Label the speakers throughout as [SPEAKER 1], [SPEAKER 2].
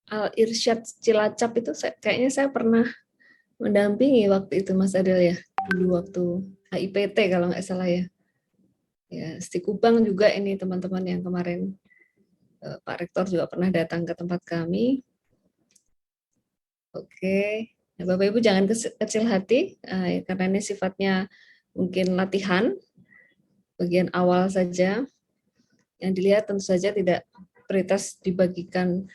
[SPEAKER 1] Al Irsyad Cilacap itu kayaknya saya pernah mendampingi waktu itu Mas Adel ya, dulu waktu HIPT kalau nggak salah ya. Ya, Sti Kubang juga ini teman-teman yang kemarin Pak Rektor juga pernah datang ke tempat kami. Oke, nah, Bapak Ibu jangan kecil hati karena ini sifatnya mungkin latihan bagian awal saja. Yang dilihat tentu saja tidak pretest dibagikan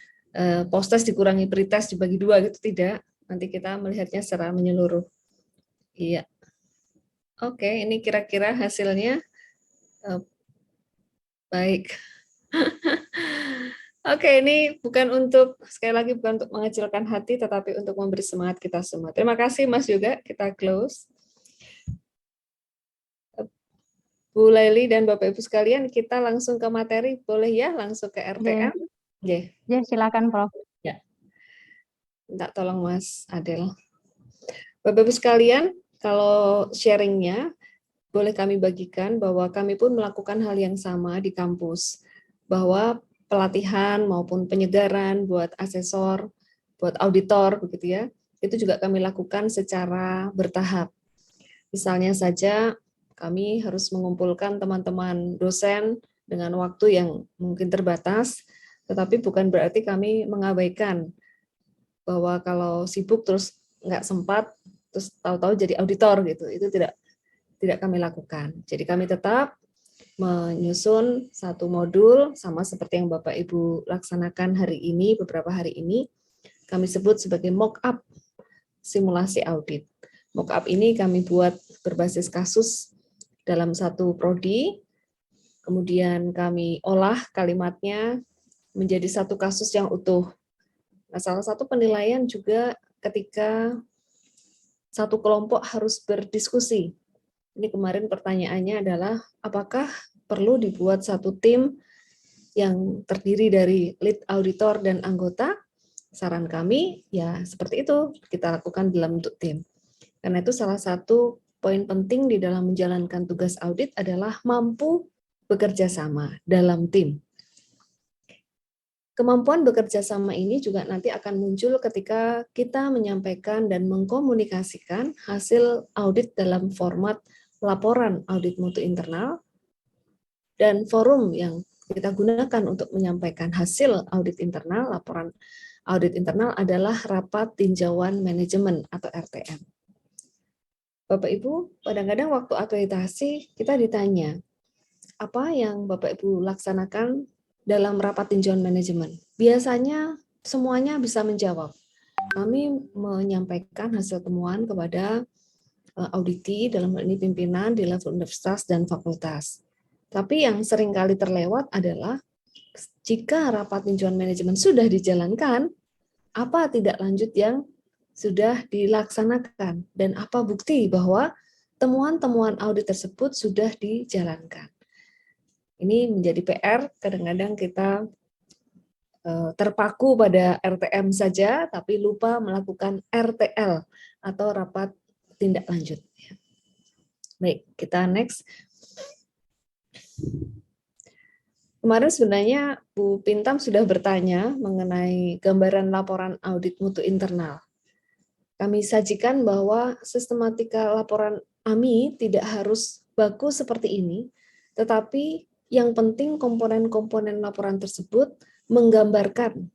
[SPEAKER 1] post-test dikurangi pretest dibagi dua gitu tidak. Nanti kita melihatnya secara menyeluruh. Iya. Oke, ini kira-kira hasilnya baik. Oke, ini bukan untuk, sekali lagi bukan untuk mengecilkan hati, tetapi untuk memberi semangat kita semua. Terima kasih Mas juga, kita close. Bu Laili dan Bapak Ibu sekalian, kita langsung ke materi, boleh ya? Langsung ke RTM?
[SPEAKER 2] Ya, silakan Prof.
[SPEAKER 1] Ya. Minta tolong Mas Adel. Bapak Ibu sekalian, kalau sharingnya, boleh kami bagikan bahwa kami pun melakukan hal yang sama di kampus. Bahwa pelatihan maupun penyegaran buat asesor, buat auditor, begitu ya, itu juga kami lakukan secara bertahap. Misalnya saja, kami harus mengumpulkan teman-teman dosen dengan waktu yang mungkin terbatas, tetapi bukan berarti kami mengabaikan bahwa kalau sibuk terus nggak sempat, terus tahu-tahu jadi auditor gitu, itu tidak kami lakukan. Jadi kami tetap menyusun satu modul sama seperti yang Bapak Ibu laksanakan hari ini, beberapa hari ini, kami sebut sebagai mock-up simulasi audit. Mock-up ini kami buat berbasis kasus dalam satu prodi, kemudian kami olah kalimatnya menjadi satu kasus yang utuh. Nah, salah satu penilaian juga ketika satu kelompok harus berdiskusi. Ini kemarin pertanyaannya adalah, apakah perlu dibuat satu tim yang terdiri dari lead auditor dan anggota? Saran kami, ya seperti itu, kita lakukan dalam bentuk tim. Karena itu salah satu poin penting di dalam menjalankan tugas audit adalah mampu bekerja sama dalam tim. Kemampuan bekerja sama ini juga nanti akan muncul ketika kita menyampaikan dan mengkomunikasikan hasil audit dalam format laporan audit mutu internal dan forum yang kita gunakan untuk menyampaikan hasil audit internal, laporan audit internal adalah rapat tinjauan manajemen atau RTM. Bapak Ibu, kadang-kadang waktu akreditasi kita ditanya, apa yang Bapak Ibu laksanakan dalam rapat tinjauan manajemen? Biasanya semuanya bisa menjawab. Kami menyampaikan hasil temuan kepada auditi, dalam hal ini pimpinan di level universitas dan fakultas. Tapi yang seringkali terlewat adalah jika rapat tinjauan manajemen sudah dijalankan, apa tidak lanjut yang sudah dilaksanakan dan apa bukti bahwa temuan-temuan audit tersebut sudah dijalankan. Ini menjadi PR, kadang-kadang kita terpaku pada RTM saja, tapi lupa melakukan RTL atau rapat tindak lanjut. Baik, kita next. Kemarin sebenarnya Bu Pintam sudah bertanya mengenai gambaran laporan audit mutu internal. Kami sajikan bahwa sistematika laporan AMI tidak harus baku seperti ini, tetapi yang penting komponen-komponen laporan tersebut menggambarkan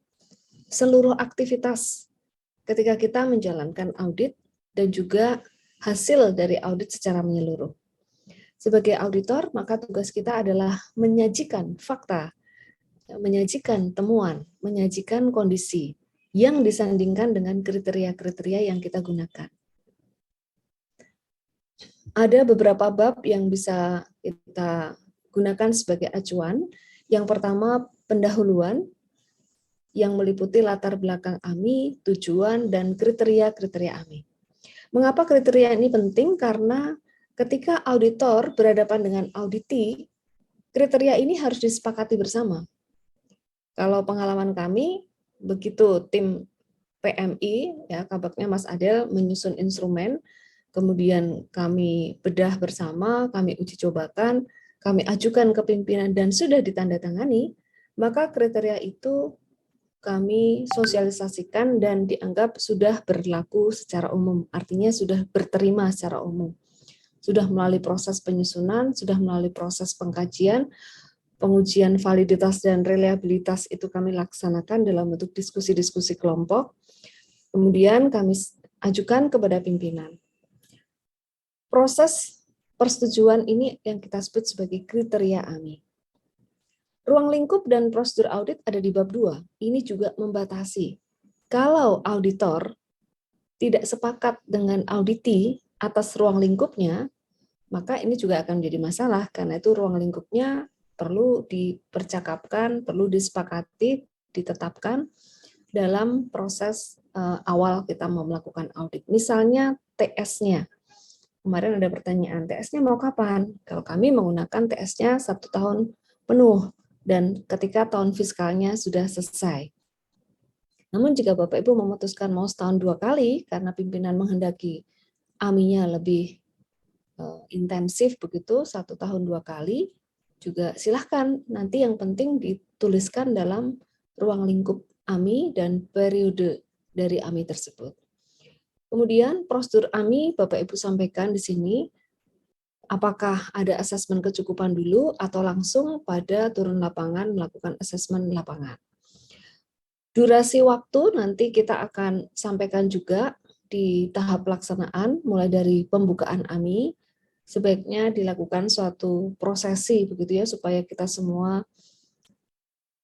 [SPEAKER 1] seluruh aktivitas ketika kita menjalankan audit dan juga hasil dari audit secara menyeluruh. Sebagai auditor, maka tugas kita adalah menyajikan fakta, menyajikan temuan, menyajikan kondisi yang disandingkan dengan kriteria-kriteria yang kita gunakan. Ada beberapa bab yang bisa kita gunakan sebagai acuan. Yang pertama, pendahuluan yang meliputi latar belakang AMI, tujuan, dan kriteria-kriteria AMI. Mengapa kriteria ini penting? Karena ketika auditor berhadapan dengan auditi, kriteria ini harus disepakati bersama. Kalau pengalaman kami, begitu tim PMI, ya kabaknya Mas Adel menyusun instrumen, kemudian kami bedah bersama, kami uji cobakan, kami ajukan ke pimpinan dan sudah ditandatangani, maka kriteria itu kami sosialisasikan dan dianggap sudah berlaku secara umum, artinya sudah berterima secara umum. Sudah melalui proses penyusunan, sudah melalui proses pengkajian, pengujian validitas dan reliabilitas itu kami laksanakan dalam bentuk diskusi-diskusi kelompok. Kemudian kami ajukan kepada pimpinan. Proses persetujuan ini yang kita sebut sebagai kriteria AMI. Ruang lingkup dan prosedur audit ada di bab 2. Ini juga membatasi. Kalau auditor tidak sepakat dengan auditi atas ruang lingkupnya, maka ini juga akan menjadi masalah, karena itu ruang lingkupnya perlu dipercakapkan, perlu disepakati, ditetapkan dalam proses awal kita mau melakukan audit. Misalnya TS-nya. Kemarin ada pertanyaan, TS-nya mau kapan? Kalau kami menggunakan TS-nya 1 tahun penuh, dan ketika tahun fiskalnya sudah selesai. Namun jika Bapak Ibu memutuskan mau setahun 2 kali, karena pimpinan menghendaki AMI-nya lebih intensif begitu, 1 tahun 2 kali, juga silahkan. Nanti yang penting dituliskan dalam ruang lingkup AMI dan periode dari AMI tersebut. Kemudian prosedur AMI Bapak Ibu sampaikan di sini, apakah ada asesmen kecukupan dulu atau langsung pada turun lapangan melakukan asesmen lapangan. Durasi waktu nanti kita akan sampaikan juga di tahap pelaksanaan, mulai dari pembukaan AMI, sebaiknya dilakukan suatu prosesi begitu ya, supaya kita semua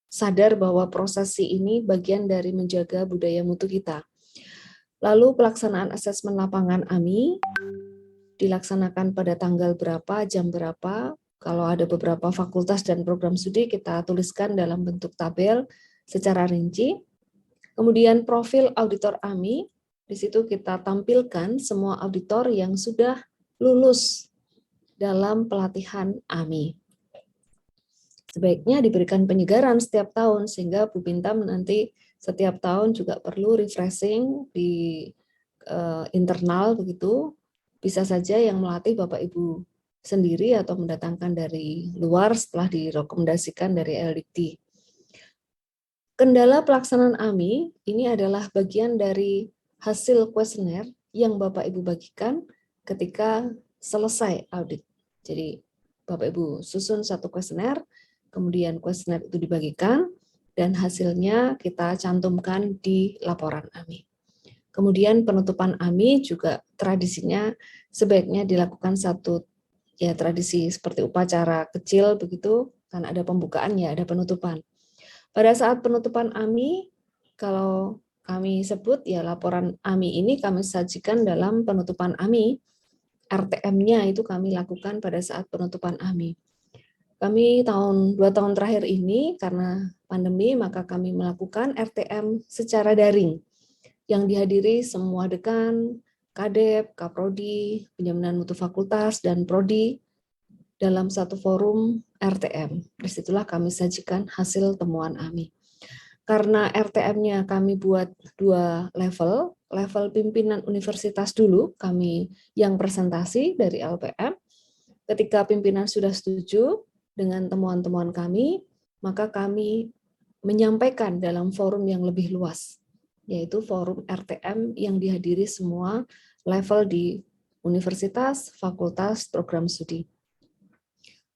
[SPEAKER 1] sadar bahwa prosesi ini bagian dari menjaga budaya mutu kita. Lalu pelaksanaan asesmen lapangan AMI dilaksanakan pada tanggal berapa, jam berapa. Kalau ada beberapa fakultas dan program studi, kita tuliskan dalam bentuk tabel secara rinci. Kemudian profil auditor AMI, di situ kita tampilkan semua auditor yang sudah lulus dalam pelatihan AMI. Sebaiknya diberikan penyegaran setiap tahun, sehingga Bu Bintam nanti setiap tahun juga perlu refreshing di internal begitu. Bisa saja yang melatih Bapak Ibu sendiri atau mendatangkan dari luar setelah direkomendasikan dari LDikti. Kendala pelaksanaan AMI ini adalah bagian dari hasil kuesioner yang Bapak Ibu bagikan ketika selesai audit. Jadi Bapak Ibu susun satu kuesioner, kemudian kuesioner itu dibagikan, dan hasilnya kita cantumkan di laporan AMI. Kemudian penutupan AMI juga tradisinya sebaiknya dilakukan satu ya tradisi seperti upacara kecil begitu, kan ada pembukaan ya ada penutupan. Pada saat penutupan AMI, kalau kami sebut ya laporan AMI ini kami sajikan dalam penutupan AMI, RTM-nya itu kami lakukan pada saat penutupan AMI. Kami 2 tahun terakhir ini karena pandemi maka kami melakukan RTM secara daring yang dihadiri semua dekan, Kadep, Kaprodi, penjaminan mutu fakultas, dan Prodi dalam satu forum RTM. Disitulah kami sajikan hasil temuan AMI. Karena RTM-nya kami buat 2 level, level pimpinan universitas dulu, kami yang presentasi dari LPM. Ketika pimpinan sudah setuju dengan temuan-temuan kami, maka kami menyampaikan dalam forum yang lebih luas, yaitu forum RTM yang dihadiri semua level di universitas, fakultas, program studi.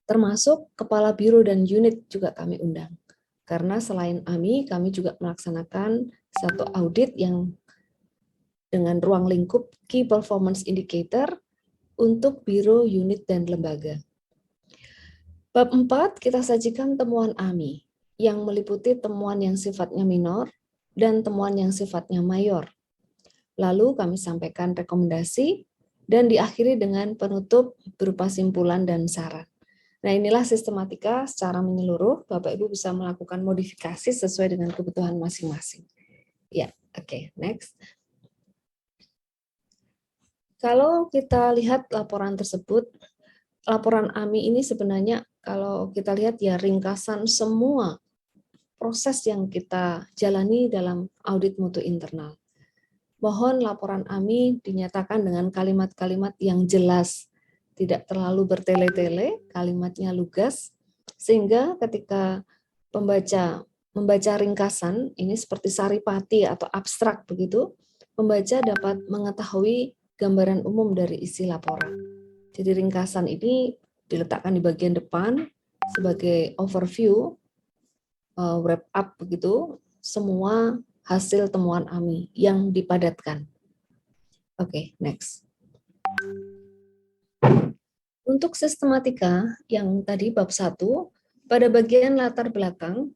[SPEAKER 1] Termasuk kepala biro dan unit juga kami undang. Karena selain AMI, kami juga melaksanakan satu audit yang dengan ruang lingkup Key Performance Indicator untuk biro, unit, dan lembaga. Bab 4, kita sajikan temuan AMI yang meliputi temuan yang sifatnya minor dan temuan yang sifatnya mayor. Lalu kami sampaikan rekomendasi dan diakhiri dengan penutup berupa simpulan dan saran. Nah, inilah sistematika secara menyeluruh. Bapak Ibu bisa melakukan modifikasi sesuai dengan kebutuhan masing-masing. Ya, oke, next. Kalau kita lihat laporan tersebut, laporan AMI ini sebenarnya kalau kita lihat ya ringkasan semua proses yang kita jalani dalam audit mutu internal. Mohon laporan AMI dinyatakan dengan kalimat-kalimat yang jelas, tidak terlalu bertele-tele, kalimatnya lugas, sehingga ketika pembaca membaca ringkasan, ini seperti saripati atau abstrak begitu, pembaca dapat mengetahui gambaran umum dari isi laporan. Jadi ringkasan ini diletakkan di bagian depan sebagai overview, wrap up begitu, semua hasil temuan AMI yang dipadatkan. Oke, next. Untuk sistematika yang tadi bab 1, pada bagian latar belakang,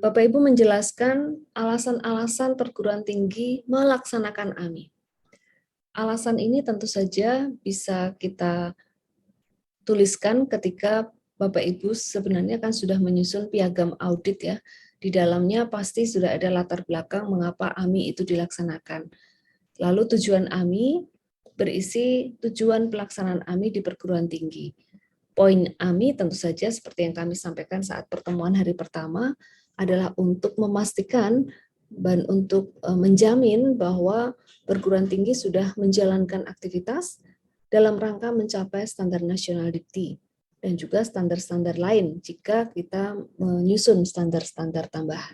[SPEAKER 1] Bapak Ibu menjelaskan alasan-alasan perguruan tinggi melaksanakan AMI. Alasan ini tentu saja bisa kita tuliskan ketika Bapak Ibu sebenarnya kan sudah menyusun piagam audit ya. Di dalamnya pasti sudah ada latar belakang mengapa AMI itu dilaksanakan. Lalu tujuan AMI berisi tujuan pelaksanaan AMI di perguruan tinggi. Poin AMI tentu saja seperti yang kami sampaikan saat pertemuan hari pertama adalah untuk memastikan dan untuk menjamin bahwa perguruan tinggi sudah menjalankan aktivitas dalam rangka mencapai standar nasional dikti dan juga standar-standar lain jika kita menyusun standar-standar tambahan.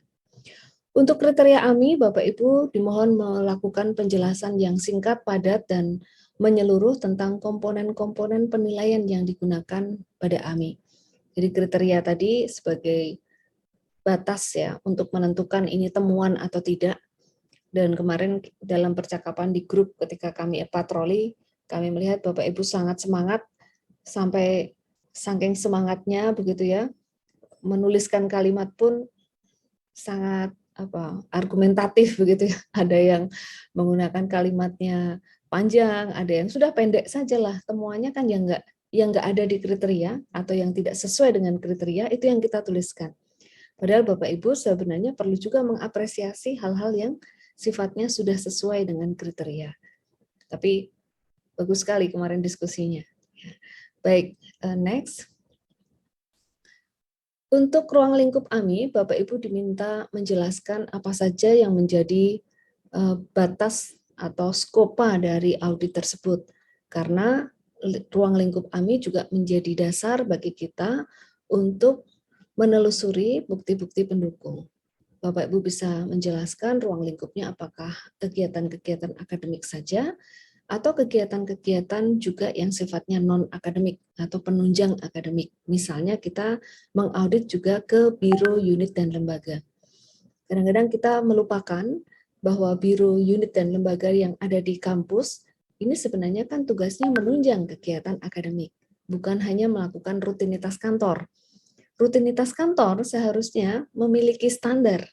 [SPEAKER 1] Untuk kriteria AMI, Bapak Ibu dimohon melakukan penjelasan yang singkat, padat, dan menyeluruh tentang komponen-komponen penilaian yang digunakan pada AMI. Jadi kriteria tadi sebagai batas ya untuk menentukan ini temuan atau tidak. Dan kemarin dalam percakapan di grup ketika kami patroli, kami melihat Bapak Ibu sangat semangat sampai saking semangatnya begitu ya, menuliskan kalimat pun sangat argumentatif begitu ya. Ada yang menggunakan kalimatnya panjang, ada yang sudah pendek sajalah. Temuannya kan yang enggak ada di kriteria atau yang tidak sesuai dengan kriteria itu yang kita tuliskan. Padahal Bapak Ibu sebenarnya perlu juga mengapresiasi hal-hal yang sifatnya sudah sesuai dengan kriteria. Tapi bagus sekali kemarin diskusinya. Baik, next. Untuk ruang lingkup AMI, Bapak Ibu diminta menjelaskan apa saja yang menjadi batas atau skopa dari audit tersebut. Karena ruang lingkup AMI juga menjadi dasar bagi kita untuk menelusuri bukti-bukti pendukung. Bapak Ibu bisa menjelaskan ruang lingkupnya apakah kegiatan-kegiatan akademik saja, atau kegiatan-kegiatan juga yang sifatnya non-akademik atau penunjang akademik. Misalnya kita mengaudit juga ke biro, unit, dan lembaga. Kadang-kadang kita melupakan bahwa biro, unit, dan lembaga yang ada di kampus ini sebenarnya kan tugasnya menunjang kegiatan akademik, bukan hanya melakukan rutinitas kantor. Rutinitas kantor seharusnya memiliki standar.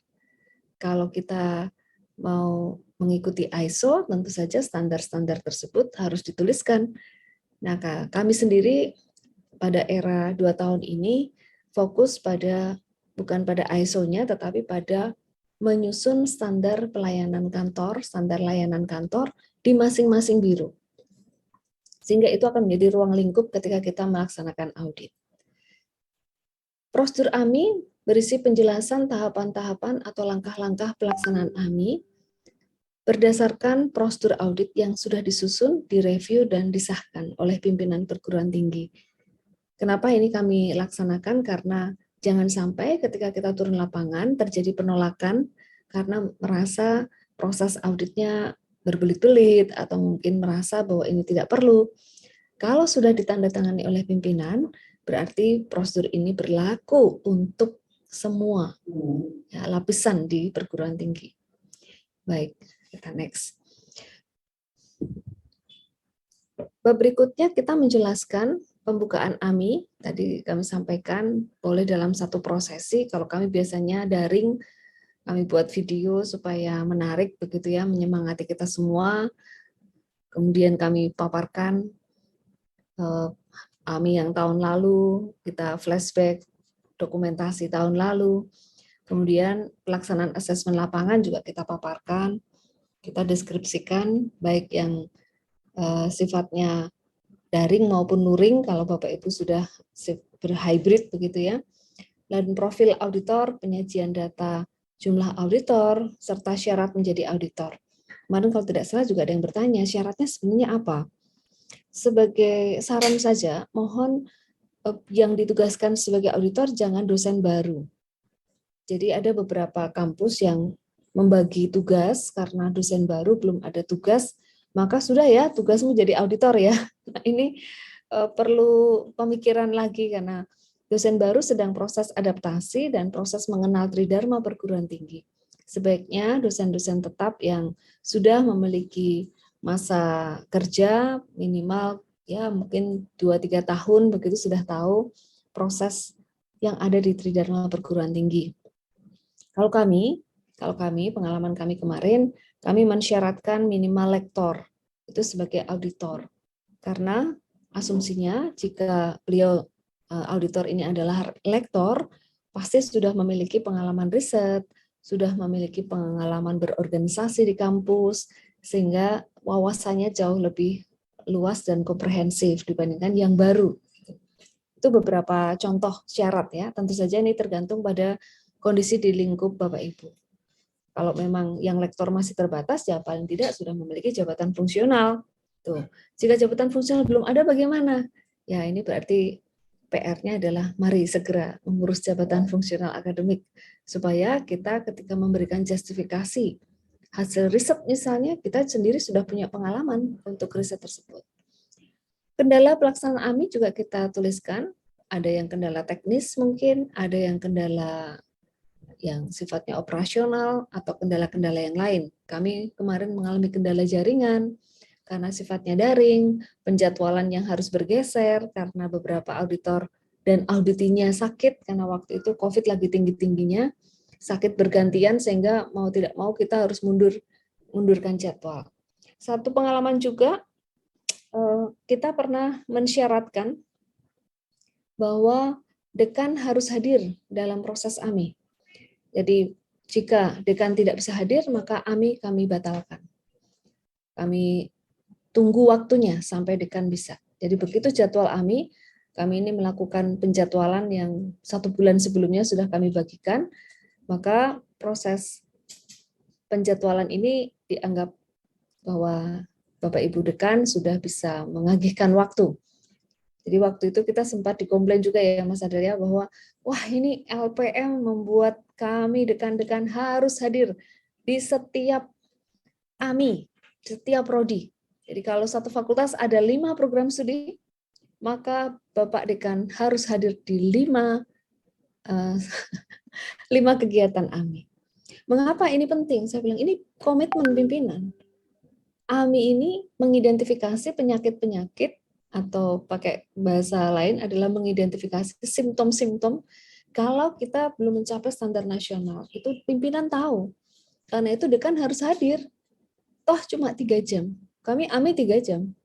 [SPEAKER 1] Kalau kita mau mengikuti ISO, tentu saja standar-standar tersebut harus dituliskan. Nah, kami sendiri pada era 2 tahun ini fokus pada bukan pada ISO-nya, tetapi pada menyusun standar pelayanan kantor, standar layanan kantor di masing-masing biro. Sehingga itu akan menjadi ruang lingkup ketika kita melaksanakan audit. Prosedur AMI berisi penjelasan tahapan-tahapan atau langkah-langkah pelaksanaan AMI berdasarkan prosedur audit yang sudah disusun, direview, dan disahkan oleh pimpinan perguruan tinggi. Kenapa ini kami laksanakan? Karena jangan sampai ketika kita turun lapangan terjadi penolakan karena merasa proses auditnya berbelit-belit atau mungkin merasa bahwa ini tidak perlu. Kalau sudah ditandatangani oleh pimpinan, berarti prosedur ini berlaku untuk semua ya, lapisan di perguruan tinggi. Baik, kita next. Bab berikutnya kita menjelaskan pembukaan AMI. Tadi kami sampaikan boleh dalam satu prosesi. Kalau kami biasanya daring, kami buat video supaya menarik begitu ya, menyemangati kita semua. Kemudian kami paparkan AMI yang tahun lalu, kita flashback dokumentasi tahun lalu. Kemudian pelaksanaan asesmen lapangan juga kita paparkan, kita deskripsikan baik yang sifatnya daring maupun luring kalau Bapak Ibu sudah berhybrid begitu ya. Dan profil auditor, penyajian data jumlah auditor, serta syarat menjadi auditor. Kemarin kalau tidak salah juga ada yang bertanya, syaratnya sebenarnya apa? Sebagai saran saja, mohon yang ditugaskan sebagai auditor jangan dosen baru. Jadi ada beberapa kampus yang membagi tugas karena dosen baru belum ada tugas, maka sudah ya tugasmu jadi auditor ya. Nah, ini perlu pemikiran lagi karena dosen baru sedang proses adaptasi dan proses mengenal Tridharma perguruan tinggi. Sebaiknya dosen-dosen tetap yang sudah memiliki masa kerja minimal ya mungkin 2-3 tahun begitu sudah tahu proses yang ada di Tridharma perguruan tinggi. Kalau kami pengalaman kami kemarin, kami mensyaratkan minimal lektor itu sebagai auditor. Karena asumsinya jika beliau auditor ini adalah lektor, pasti sudah memiliki pengalaman riset, sudah memiliki pengalaman berorganisasi di kampus, sehingga wawasannya jauh lebih luas dan komprehensif dibandingkan yang baru. Itu beberapa contoh syarat ya. Tentu saja ini tergantung pada kondisi di lingkup Bapak Ibu. Kalau memang yang lektor masih terbatas, ya paling tidak sudah memiliki jabatan fungsional. Tuh. Jika jabatan fungsional belum ada, bagaimana? Ya ini berarti PR-nya adalah mari segera mengurus jabatan fungsional akademik supaya kita ketika memberikan justifikasi hasil riset misalnya, kita sendiri sudah punya pengalaman untuk riset tersebut. Kendala pelaksanaan AMI juga kita tuliskan. Ada yang kendala teknis mungkin, ada yang kendala yang sifatnya operasional atau kendala-kendala yang lain. Kami kemarin mengalami kendala jaringan karena sifatnya daring, penjadwalan yang harus bergeser karena beberapa auditor dan auditinya sakit karena waktu itu COVID lagi tinggi-tingginya, sakit bergantian sehingga mau tidak mau kita harus mundurkan jadwal. Satu pengalaman juga, kita pernah mensyaratkan bahwa dekan harus hadir dalam proses AMI. Jadi jika dekan tidak bisa hadir, maka AMI kami batalkan. Kami tunggu waktunya sampai dekan bisa. Jadi begitu jadwal AMI, kami ini melakukan penjadwalan yang 1 bulan sebelumnya sudah kami bagikan, maka proses penjadwalan ini dianggap bahwa Bapak Ibu dekan sudah bisa mengagihkan waktu. Jadi waktu itu kita sempat dikomplain juga ya Mas Adelia bahwa wah ini LPM membuat kami dekan-dekan harus hadir di setiap AMI, setiap prodi. Jadi kalau satu fakultas ada 5 program studi, maka Bapak Dekan harus hadir di 5 kegiatan AMI. Mengapa ini penting? Saya bilang ini komitmen pimpinan. AMI ini mengidentifikasi penyakit-penyakit atau pakai bahasa lain adalah mengidentifikasi simptom-simptom kalau kita belum mencapai standar nasional. Itu pimpinan tahu. Karena itu dekan harus hadir. Toh cuma 3 jam. Kami AMI 3 jam.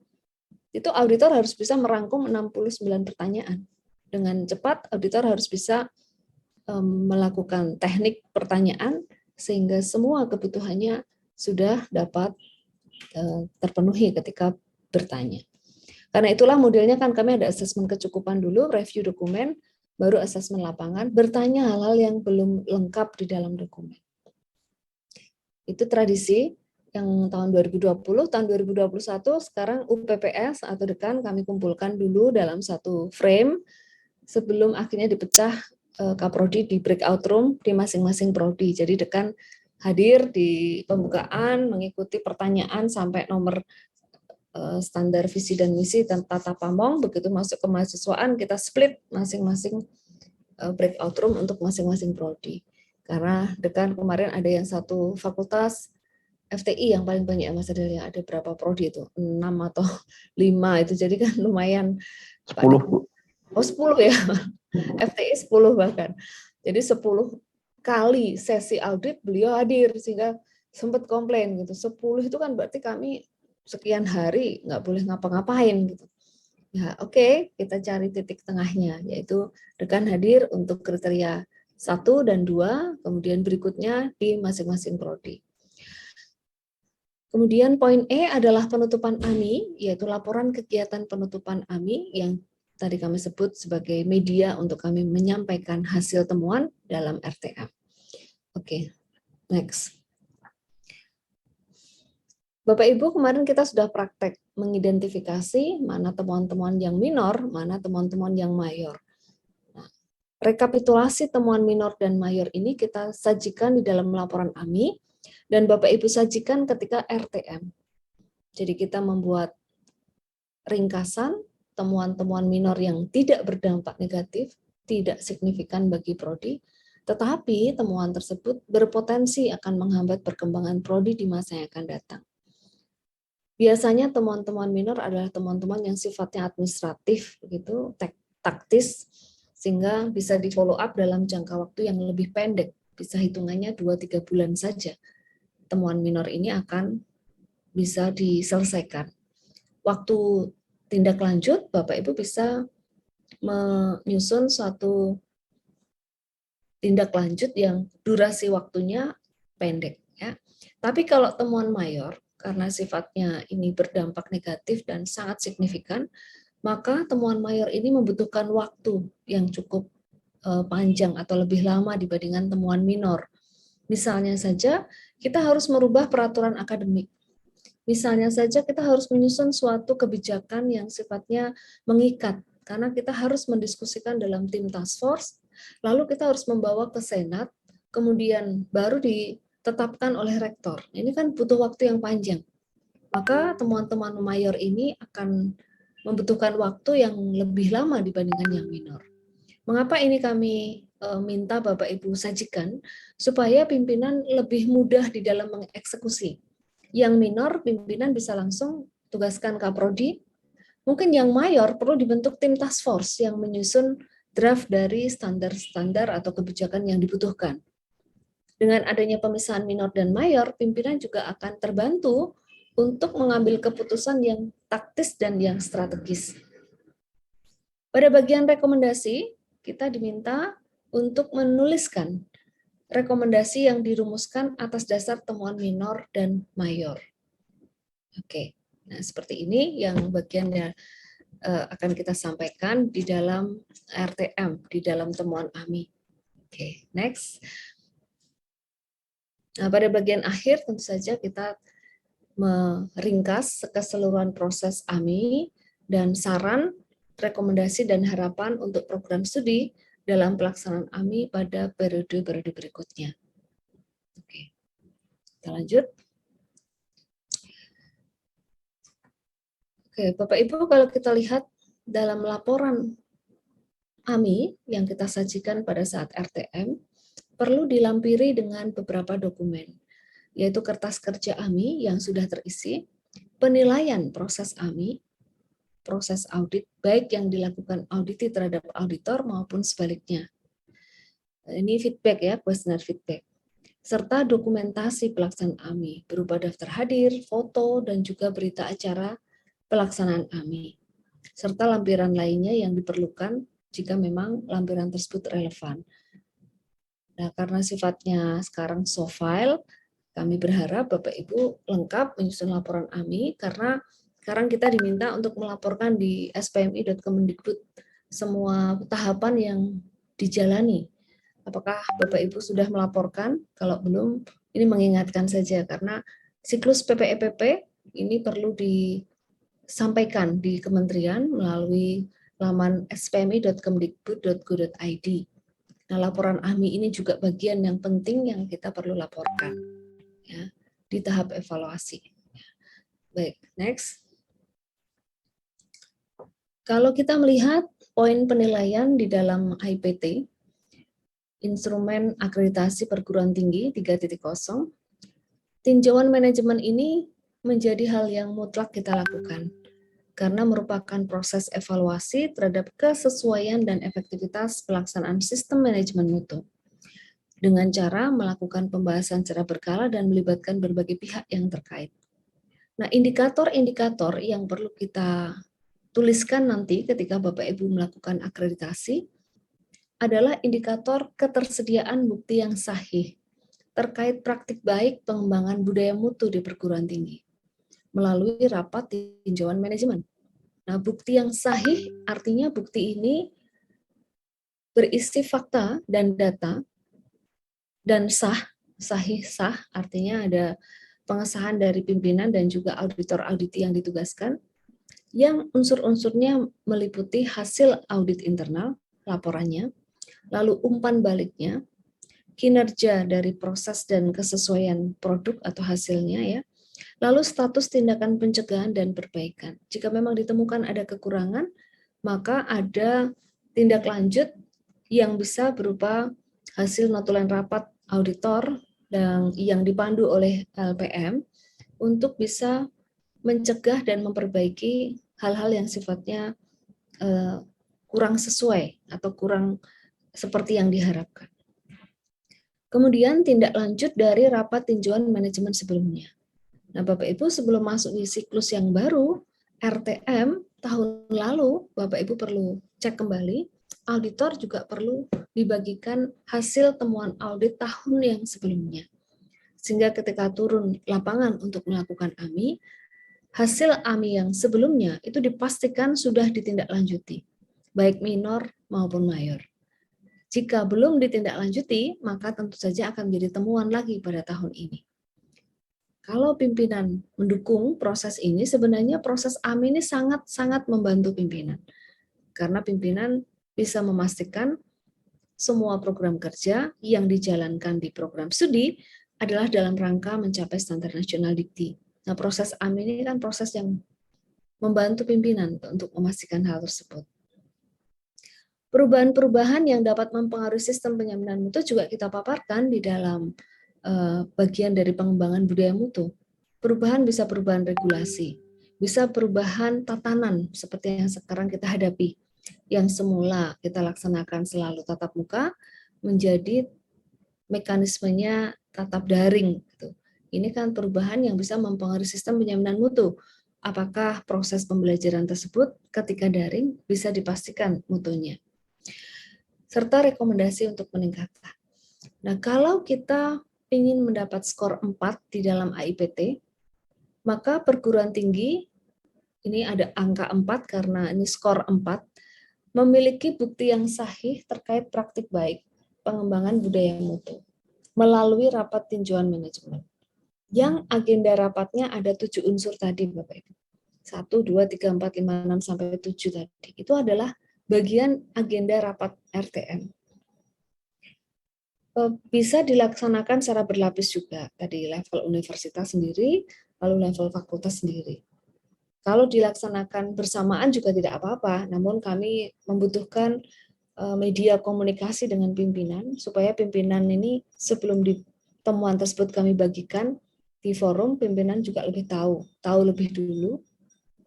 [SPEAKER 1] Itu auditor harus bisa merangkum 69 pertanyaan. Dengan cepat, auditor harus bisa melakukan teknik pertanyaan sehingga semua kebutuhannya sudah dapat terpenuhi ketika bertanya. Karena itulah modelnya kan kami ada asesmen kecukupan dulu, review dokumen, baru asesmen lapangan, bertanya hal-hal yang belum lengkap di dalam dokumen. Itu tradisi yang tahun 2020, tahun 2021 sekarang UPPS atau dekan kami kumpulkan dulu dalam satu frame sebelum akhirnya dipecah Kaprodi di breakout room di masing-masing prodi. Jadi dekan hadir di pembukaan, mengikuti pertanyaan sampai nomor standar visi dan misi dan tata pamong. Begitu masuk ke mahasiswaan kita split masing-masing breakout room untuk masing-masing prodi. Karena dekan kemarin ada yang satu fakultas FTI yang paling banyak Mas Adelia, ada berapa prodi itu? 6 atau 5 itu. Jadi kan lumayan
[SPEAKER 3] 10.
[SPEAKER 1] Oh 10 ya. FTI 10 bahkan. Jadi 10 kali sesi audit beliau hadir sehingga sempat komplain gitu. 10 itu kan berarti kami sekian hari nggak boleh ngapa-ngapain gitu. Ya oke, kita cari titik tengahnya yaitu dekan hadir untuk kriteria 1 dan 2, kemudian berikutnya di masing-masing prodi. Kemudian poin E adalah penutupan AMI, yaitu laporan kegiatan penutupan AMI yang tadi kami sebut sebagai media untuk kami menyampaikan hasil temuan dalam RTA. Oke, next. Bapak Ibu, kemarin kita sudah praktek mengidentifikasi mana temuan-temuan yang minor, mana temuan-temuan yang mayor. Nah, Rekapitulasi temuan minor dan mayor ini kita sajikan di dalam laporan AMI dan Bapak Ibu sajikan ketika RTM. Jadi kita membuat ringkasan temuan-temuan minor yang tidak berdampak negatif, tidak signifikan bagi prodi, tetapi temuan tersebut berpotensi akan menghambat perkembangan prodi di masa yang akan datang. Biasanya temuan-temuan minor adalah temuan-temuan yang sifatnya administratif, begitu, taktis, sehingga bisa di follow up dalam jangka waktu yang lebih pendek, bisa hitungannya 2-3 bulan saja. Temuan minor ini akan bisa diselesaikan. Waktu tindak lanjut, Bapak Ibu bisa menyusun suatu tindak lanjut yang durasi waktunya pendek, ya. Tapi kalau temuan mayor, karena sifatnya ini berdampak negatif dan sangat signifikan, maka temuan mayor ini membutuhkan waktu yang cukup panjang atau lebih lama dibandingkan temuan minor. Misalnya saja, kita harus merubah peraturan akademik. Misalnya saja kita harus menyusun suatu kebijakan yang sifatnya mengikat, karena kita harus mendiskusikan dalam tim task force, lalu kita harus membawa ke Senat, kemudian baru ditetapkan oleh rektor. Ini kan butuh waktu yang panjang. Maka temuan-temuan mayor ini akan membutuhkan waktu yang lebih lama dibandingkan yang minor. Mengapa ini kami minta Bapak Ibu sajikan? Supaya pimpinan lebih mudah di dalam mengeksekusi. Yang minor, pimpinan bisa langsung tugaskan Kaprodi. Mungkin yang mayor perlu dibentuk tim task force yang menyusun draft dari standar-standar atau kebijakan yang dibutuhkan. Dengan adanya pemisahan minor dan mayor, pimpinan juga akan terbantu untuk mengambil keputusan yang taktis dan yang strategis. Pada bagian rekomendasi, kita diminta untuk menuliskan rekomendasi yang dirumuskan atas dasar temuan minor dan mayor. Oke, nah seperti ini yang bagiannya akan kita sampaikan di dalam RTM, di dalam temuan AMI. Oke, next. Nah, pada bagian akhir tentu saja kita meringkas keseluruhan proses AMI dan saran, rekomendasi, dan harapan untuk program studi dalam pelaksanaan AMI pada periode-periode berikutnya. Oke, kita lanjut. Oke, Bapak Ibu, kalau kita lihat dalam laporan AMI yang kita sajikan pada saat RTM, perlu dilampiri dengan beberapa dokumen, yaitu kertas kerja AMI yang sudah terisi, penilaian proses AMI, proses audit, baik yang dilakukan auditi terhadap auditor maupun sebaliknya. Ini feedback ya, kuesioner feedback. Serta dokumentasi pelaksanaan AMI, berupa daftar hadir, foto, dan juga berita acara pelaksanaan AMI. Serta lampiran lainnya yang diperlukan jika memang lampiran tersebut relevan. Nah, karena sifatnya sekarang soft file, kami berharap Bapak Ibu lengkap menyusun laporan AMI, karena sekarang kita diminta untuk melaporkan di spmi.kemendikbud semua tahapan yang dijalani. Apakah Bapak Ibu sudah melaporkan? Kalau belum, ini mengingatkan saja, karena siklus PPEPP ini perlu disampaikan di kementerian melalui laman spmi.kemdikbud.go.id. Nah, laporan AMI ini juga bagian yang penting yang kita perlu laporkan, ya, di tahap evaluasi. Baik, next. Kalau kita melihat poin penilaian di dalam IPT, Instrumen Akreditasi Perguruan Tinggi 3.0, tinjauan manajemen ini menjadi hal yang mutlak kita lakukan, karena merupakan proses evaluasi terhadap kesesuaian dan efektivitas pelaksanaan sistem manajemen mutu, dengan cara melakukan pembahasan secara berkala dan melibatkan berbagai pihak yang terkait. Nah, indikator-indikator yang perlu kita tuliskan nanti ketika Bapak Ibu melakukan akreditasi adalah indikator ketersediaan bukti yang sahih terkait praktik baik pengembangan budaya mutu di perguruan tinggi melalui rapat tinjauan manajemen. Nah, bukti yang sahih artinya bukti ini berisi fakta dan data dan sahih artinya ada pengesahan dari pimpinan dan juga auditor auditi yang ditugaskan, yang unsur-unsurnya meliputi hasil audit internal, laporannya, lalu umpan baliknya, kinerja dari proses dan kesesuaian produk atau hasilnya ya, lalu status tindakan pencegahan dan perbaikan. Jika memang ditemukan ada kekurangan, maka ada tindak lanjut yang bisa berupa hasil notulen rapat auditor yang dipandu oleh LPM untuk bisa mencegah dan memperbaiki hal-hal yang sifatnya kurang sesuai atau kurang seperti yang diharapkan. Kemudian tindak lanjut dari rapat tinjauan manajemen sebelumnya. Nah, Bapak Ibu sebelum masuk di siklus yang baru, RTM tahun lalu, Bapak Ibu perlu cek kembali, auditor juga perlu dibagikan hasil temuan audit tahun yang sebelumnya. Sehingga ketika turun lapangan untuk melakukan AMI, hasil AMI yang sebelumnya itu dipastikan sudah ditindaklanjuti, baik minor maupun mayor. Jika belum ditindaklanjuti, maka tentu saja akan menjadi temuan lagi pada tahun ini. Kalau pimpinan mendukung proses ini, sebenarnya proses AMI ini sangat-sangat membantu pimpinan. Karena pimpinan bisa memastikan semua program kerja yang dijalankan di program studi adalah dalam rangka mencapai standar nasional dikti. Nah, proses AMI ini kan proses yang membantu pimpinan untuk memastikan hal tersebut. Perubahan-perubahan yang dapat mempengaruhi sistem penyamanan mutu juga kita paparkan di dalam bagian dari pengembangan budaya mutu. Perubahan bisa perubahan regulasi, bisa perubahan tatanan seperti yang sekarang kita hadapi. Yang semula kita laksanakan selalu tatap muka menjadi mekanismenya tatap daring. Ini kan perubahan yang bisa mempengaruhi sistem penyamanan mutu. Apakah proses pembelajaran tersebut ketika daring bisa dipastikan mutunya. Serta rekomendasi untuk meningkatkan. Nah, kalau kita ingin mendapat skor 4 di dalam AIPT, maka perguruan tinggi, ini ada angka 4 karena ini skor 4, memiliki bukti yang sahih terkait praktik baik pengembangan budaya mutu melalui rapat tinjauan manajemen. Yang agenda rapatnya ada 7 unsur tadi, Bapak Ibu. 1, 2, 3, 4, 5, 6, sampai 7 tadi. Itu adalah bagian agenda rapat RTM. Bisa dilaksanakan secara berlapis juga, tadi level universitas sendiri, lalu level fakultas sendiri. Kalau dilaksanakan bersamaan juga tidak apa-apa, namun kami membutuhkan media komunikasi dengan pimpinan, supaya pimpinan ini sebelum temuan tersebut kami bagikan di forum, pimpinan juga lebih tahu lebih dulu,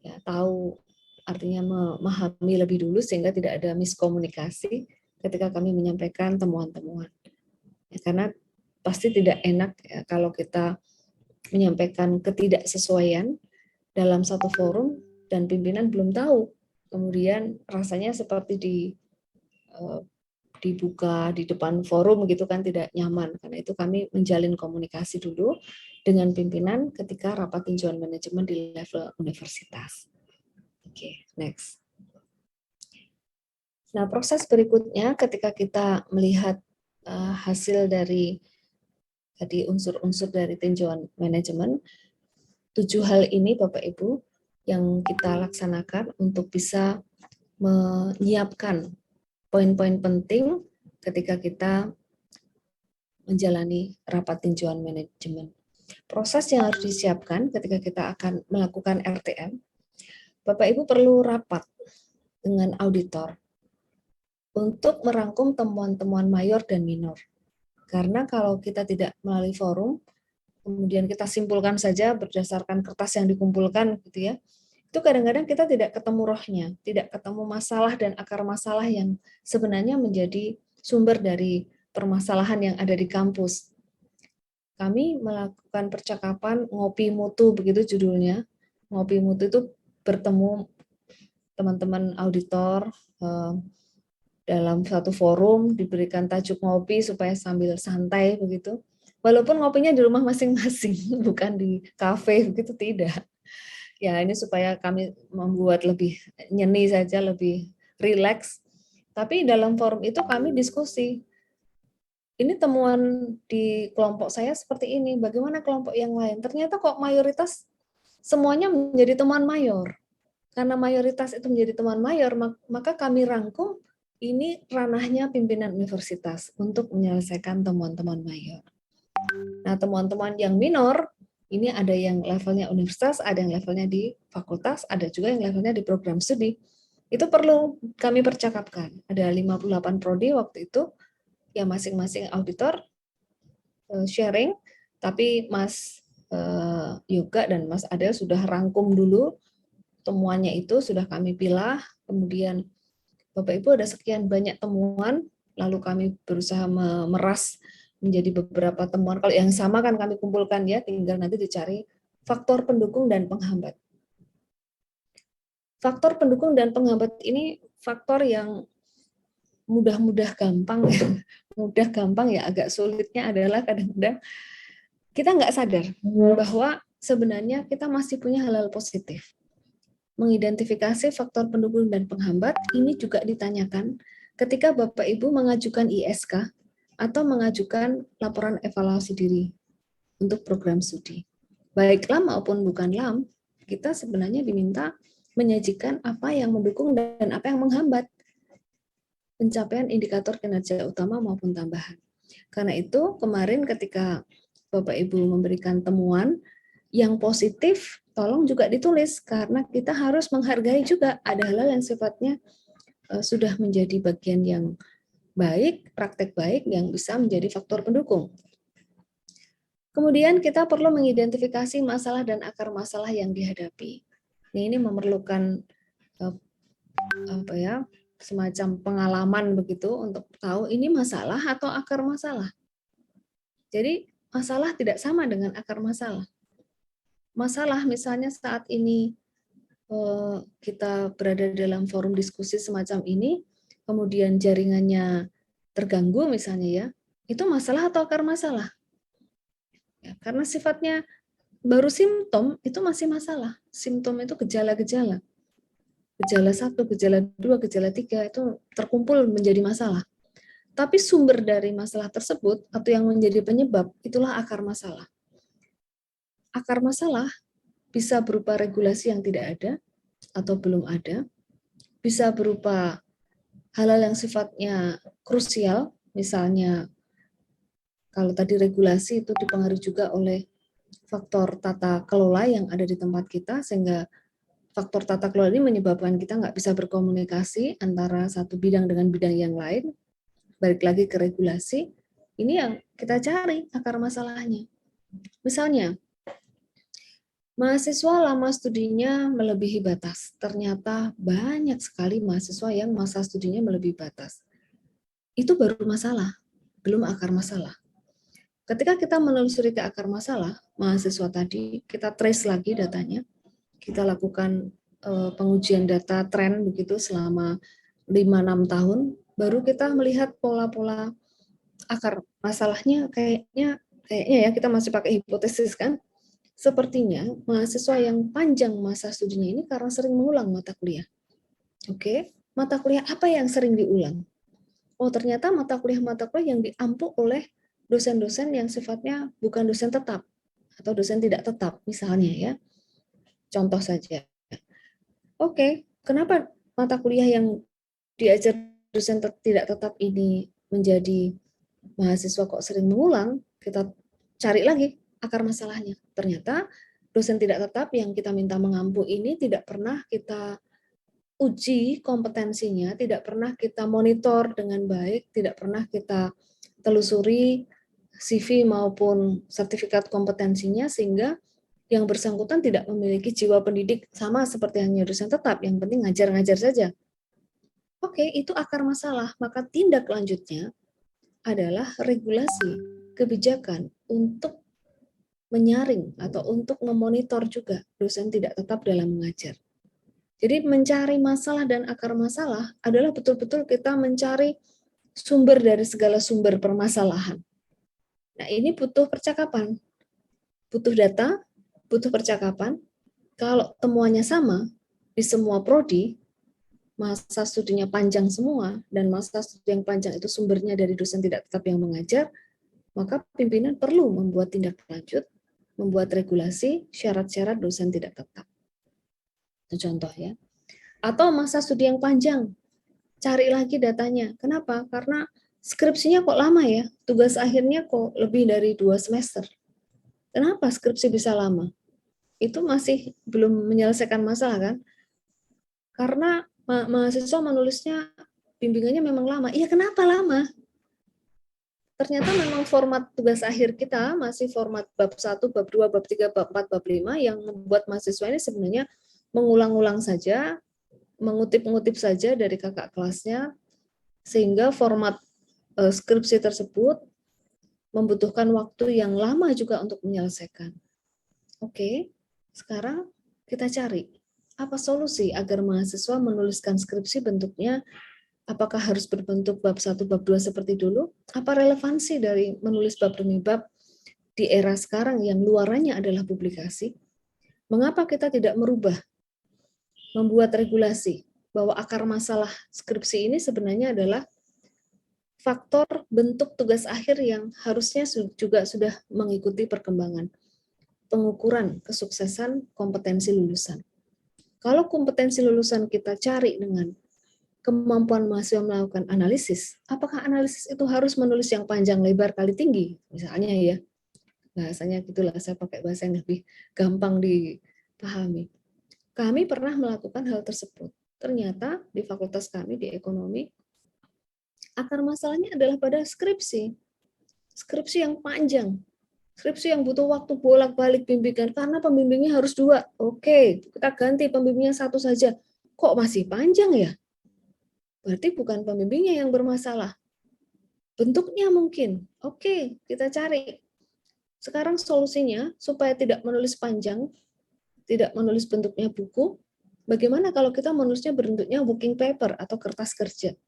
[SPEAKER 1] ya, tahu artinya memahami lebih dulu sehingga tidak ada miskomunikasi ketika kami menyampaikan temuan-temuan. Ya, karena pasti tidak enak ya, kalau kita menyampaikan ketidaksesuaian dalam satu forum dan pimpinan belum tahu. Kemudian rasanya seperti dibuka di depan forum gitu kan tidak nyaman. Karena itu kami menjalin komunikasi dulu dengan pimpinan ketika rapat tinjauan manajemen di level universitas. Oke, next. Nah, proses berikutnya ketika kita melihat hasil dari tadi unsur-unsur dari tinjauan manajemen, 7 hal ini Bapak Ibu yang kita laksanakan untuk bisa menyiapkan poin-poin penting ketika kita menjalani rapat tinjauan manajemen. Proses yang harus disiapkan ketika kita akan melakukan RTM, Bapak Ibu perlu rapat dengan auditor untuk merangkum temuan-temuan mayor dan minor. Karena kalau kita tidak melalui forum, kemudian kita simpulkan saja berdasarkan kertas yang dikumpulkan gitu ya, itu kadang-kadang kita tidak ketemu rohnya, tidak ketemu masalah dan akar masalah yang sebenarnya menjadi sumber dari permasalahan yang ada di kampus. Kami melakukan percakapan ngopi mutu, begitu judulnya. Ngopi mutu itu bertemu teman-teman auditor dalam satu forum, diberikan tajuk ngopi supaya sambil santai begitu. Walaupun ngopinya di rumah masing-masing, bukan di kafe begitu, tidak. Ya, ini supaya kami membuat lebih nyeni saja, lebih rileks. Tapi dalam forum itu kami diskusi. Ini temuan di kelompok saya seperti ini, bagaimana kelompok yang lain? Ternyata kok mayoritas semuanya menjadi temuan mayor. Karena mayoritas itu menjadi temuan mayor, maka kami rangkum ini ranahnya pimpinan universitas untuk menyelesaikan temuan-temuan mayor. Nah, temuan-temuan yang minor, ini ada yang levelnya universitas, ada yang levelnya di fakultas, ada juga yang levelnya di program studi. Itu perlu kami percakapkan. Ada 58 prodi waktu itu, yang masing-masing auditor sharing, tapi Mas Yoga dan Mas Adel sudah rangkum dulu temuannya itu, sudah kami pilah, kemudian Bapak Ibu ada sekian banyak temuan, lalu kami berusaha memeras menjadi beberapa temuan. Kalau yang sama kan kami kumpulkan ya, tinggal nanti dicari faktor pendukung dan penghambat. Faktor pendukung dan penghambat ini faktor yang mudah-mudah gampang ya. Mudah gampang ya, agak sulitnya adalah kadang-kadang kita nggak sadar bahwa sebenarnya kita masih punya hal-hal positif. Mengidentifikasi faktor pendukung dan penghambat ini juga ditanyakan ketika Bapak Ibu mengajukan ISK atau mengajukan laporan evaluasi diri untuk program studi. Baik LAM maupun bukan LAM, kita sebenarnya diminta menyajikan apa yang mendukung dan apa yang menghambat pencapaian indikator kinerja utama maupun tambahan. Karena itu kemarin ketika Bapak Ibu memberikan temuan yang positif, tolong juga ditulis karena kita harus menghargai juga ada hal-hal yang sifatnya sudah menjadi bagian yang baik, praktek baik yang bisa menjadi faktor pendukung. Kemudian kita perlu mengidentifikasi masalah dan akar masalah yang dihadapi. Ini memerlukan semacam pengalaman begitu untuk tahu ini masalah atau akar masalah. Jadi masalah tidak sama dengan akar masalah. Masalah misalnya saat ini kita berada dalam forum diskusi semacam ini, kemudian jaringannya terganggu misalnya ya, itu masalah atau akar masalah? Ya, karena sifatnya baru simptom itu masih masalah. Simptom itu gejala-gejala. Gejala 1, gejala 2, gejala 3 itu terkumpul menjadi masalah. Tapi sumber dari masalah tersebut atau yang menjadi penyebab itulah akar masalah. Akar masalah bisa berupa regulasi yang tidak ada atau belum ada, bisa berupa hal-hal yang sifatnya krusial, misalnya kalau tadi regulasi itu dipengaruhi juga oleh faktor tata kelola yang ada di tempat kita, sehingga faktor tata kelola ini menyebabkan kita nggak bisa berkomunikasi antara satu bidang dengan bidang yang lain. Balik lagi ke regulasi, ini yang kita cari akar masalahnya. Misalnya, mahasiswa lama studinya melebihi batas. Ternyata banyak sekali mahasiswa yang masa studinya melebihi batas. Itu baru masalah, belum akar masalah. Ketika kita menelusuri ke akar masalah, mahasiswa tadi, kita trace lagi datanya, kita lakukan pengujian data tren begitu selama 5-6 tahun, baru kita melihat pola-pola akar masalahnya kayaknya ya kita masih pakai hipotesis kan. Sepertinya mahasiswa yang panjang masa studinya ini karena sering mengulang mata kuliah. Oke, mata kuliah apa yang sering diulang? Oh, ternyata mata kuliah yang diampu oleh dosen-dosen yang sifatnya bukan dosen tetap atau dosen tidak tetap misalnya ya. Contoh saja. Oke, kenapa mata kuliah yang diajar dosen tidak tetap ini menjadi mahasiswa kok sering mengulang? Kita cari lagi akar masalahnya. Ternyata dosen tidak tetap yang kita minta mengampu ini tidak pernah kita uji kompetensinya, tidak pernah kita monitor dengan baik, tidak pernah kita telusuri CV maupun sertifikat kompetensinya, sehingga yang bersangkutan tidak memiliki jiwa pendidik sama seperti hanya dosen tetap, yang penting ngajar-ngajar saja. Oke, itu akar masalah. Maka tindak lanjutnya adalah regulasi, kebijakan untuk menyaring atau untuk memonitor juga dosen tidak tetap dalam mengajar. Jadi mencari masalah dan akar masalah adalah betul-betul kita mencari sumber dari segala sumber permasalahan. Nah, ini butuh percakapan, butuh data, butuh percakapan. Kalau temuannya sama di semua prodi, masa studinya panjang semua, dan masa studi yang panjang itu sumbernya dari dosen tidak tetap yang mengajar, maka pimpinan perlu membuat tindak lanjut, membuat regulasi, syarat-syarat dosen tidak tetap. Itu contoh ya. Atau masa studi yang panjang, cari lagi datanya. Kenapa? Karena skripsinya kok lama ya, tugas akhirnya kok lebih dari 2 semester. Kenapa skripsi bisa lama? Itu masih belum menyelesaikan masalah kan? Karena mahasiswa menulisnya bimbingannya memang lama. Iya, kenapa lama? Ternyata memang format tugas akhir kita masih format bab 1, bab 2, bab 3, bab 4, bab 5 yang membuat mahasiswa ini sebenarnya mengulang-ulang saja, mengutip-ngutip saja dari kakak kelasnya, sehingga format skripsi tersebut membutuhkan waktu yang lama juga untuk menyelesaikan. Oke, sekarang kita cari apa solusi agar mahasiswa menuliskan skripsi bentuknya. Apakah harus berbentuk bab 1, bab 2 seperti dulu? Apa relevansi dari menulis bab demi bab di era sekarang yang luarannya adalah publikasi? Mengapa kita tidak merubah, membuat regulasi bahwa akar masalah skripsi ini sebenarnya adalah faktor bentuk tugas akhir yang harusnya juga sudah mengikuti perkembangan pengukuran kesuksesan kompetensi lulusan. Kalau kompetensi lulusan kita cari dengan kemampuan mahasiswa melakukan analisis, apakah analisis itu harus menulis yang panjang lebar kali tinggi? Misalnya ya, bahasanya gitulah, saya pakai bahasa yang lebih gampang dipahami. Kami pernah melakukan hal tersebut. Ternyata di fakultas kami, di ekonomi, akar masalahnya adalah pada skripsi. Skripsi yang panjang. Skripsi yang butuh waktu bolak-balik bimbingan, karena pembimbingnya harus 2. Oke, kita ganti pembimbingnya 1 saja. Kok masih panjang ya? Berarti bukan pembimbingnya yang bermasalah. Bentuknya mungkin. Oke, kita cari. Sekarang solusinya supaya tidak menulis panjang, tidak menulis bentuknya buku, bagaimana kalau kita menulisnya bentuknya working paper atau kertas kerja,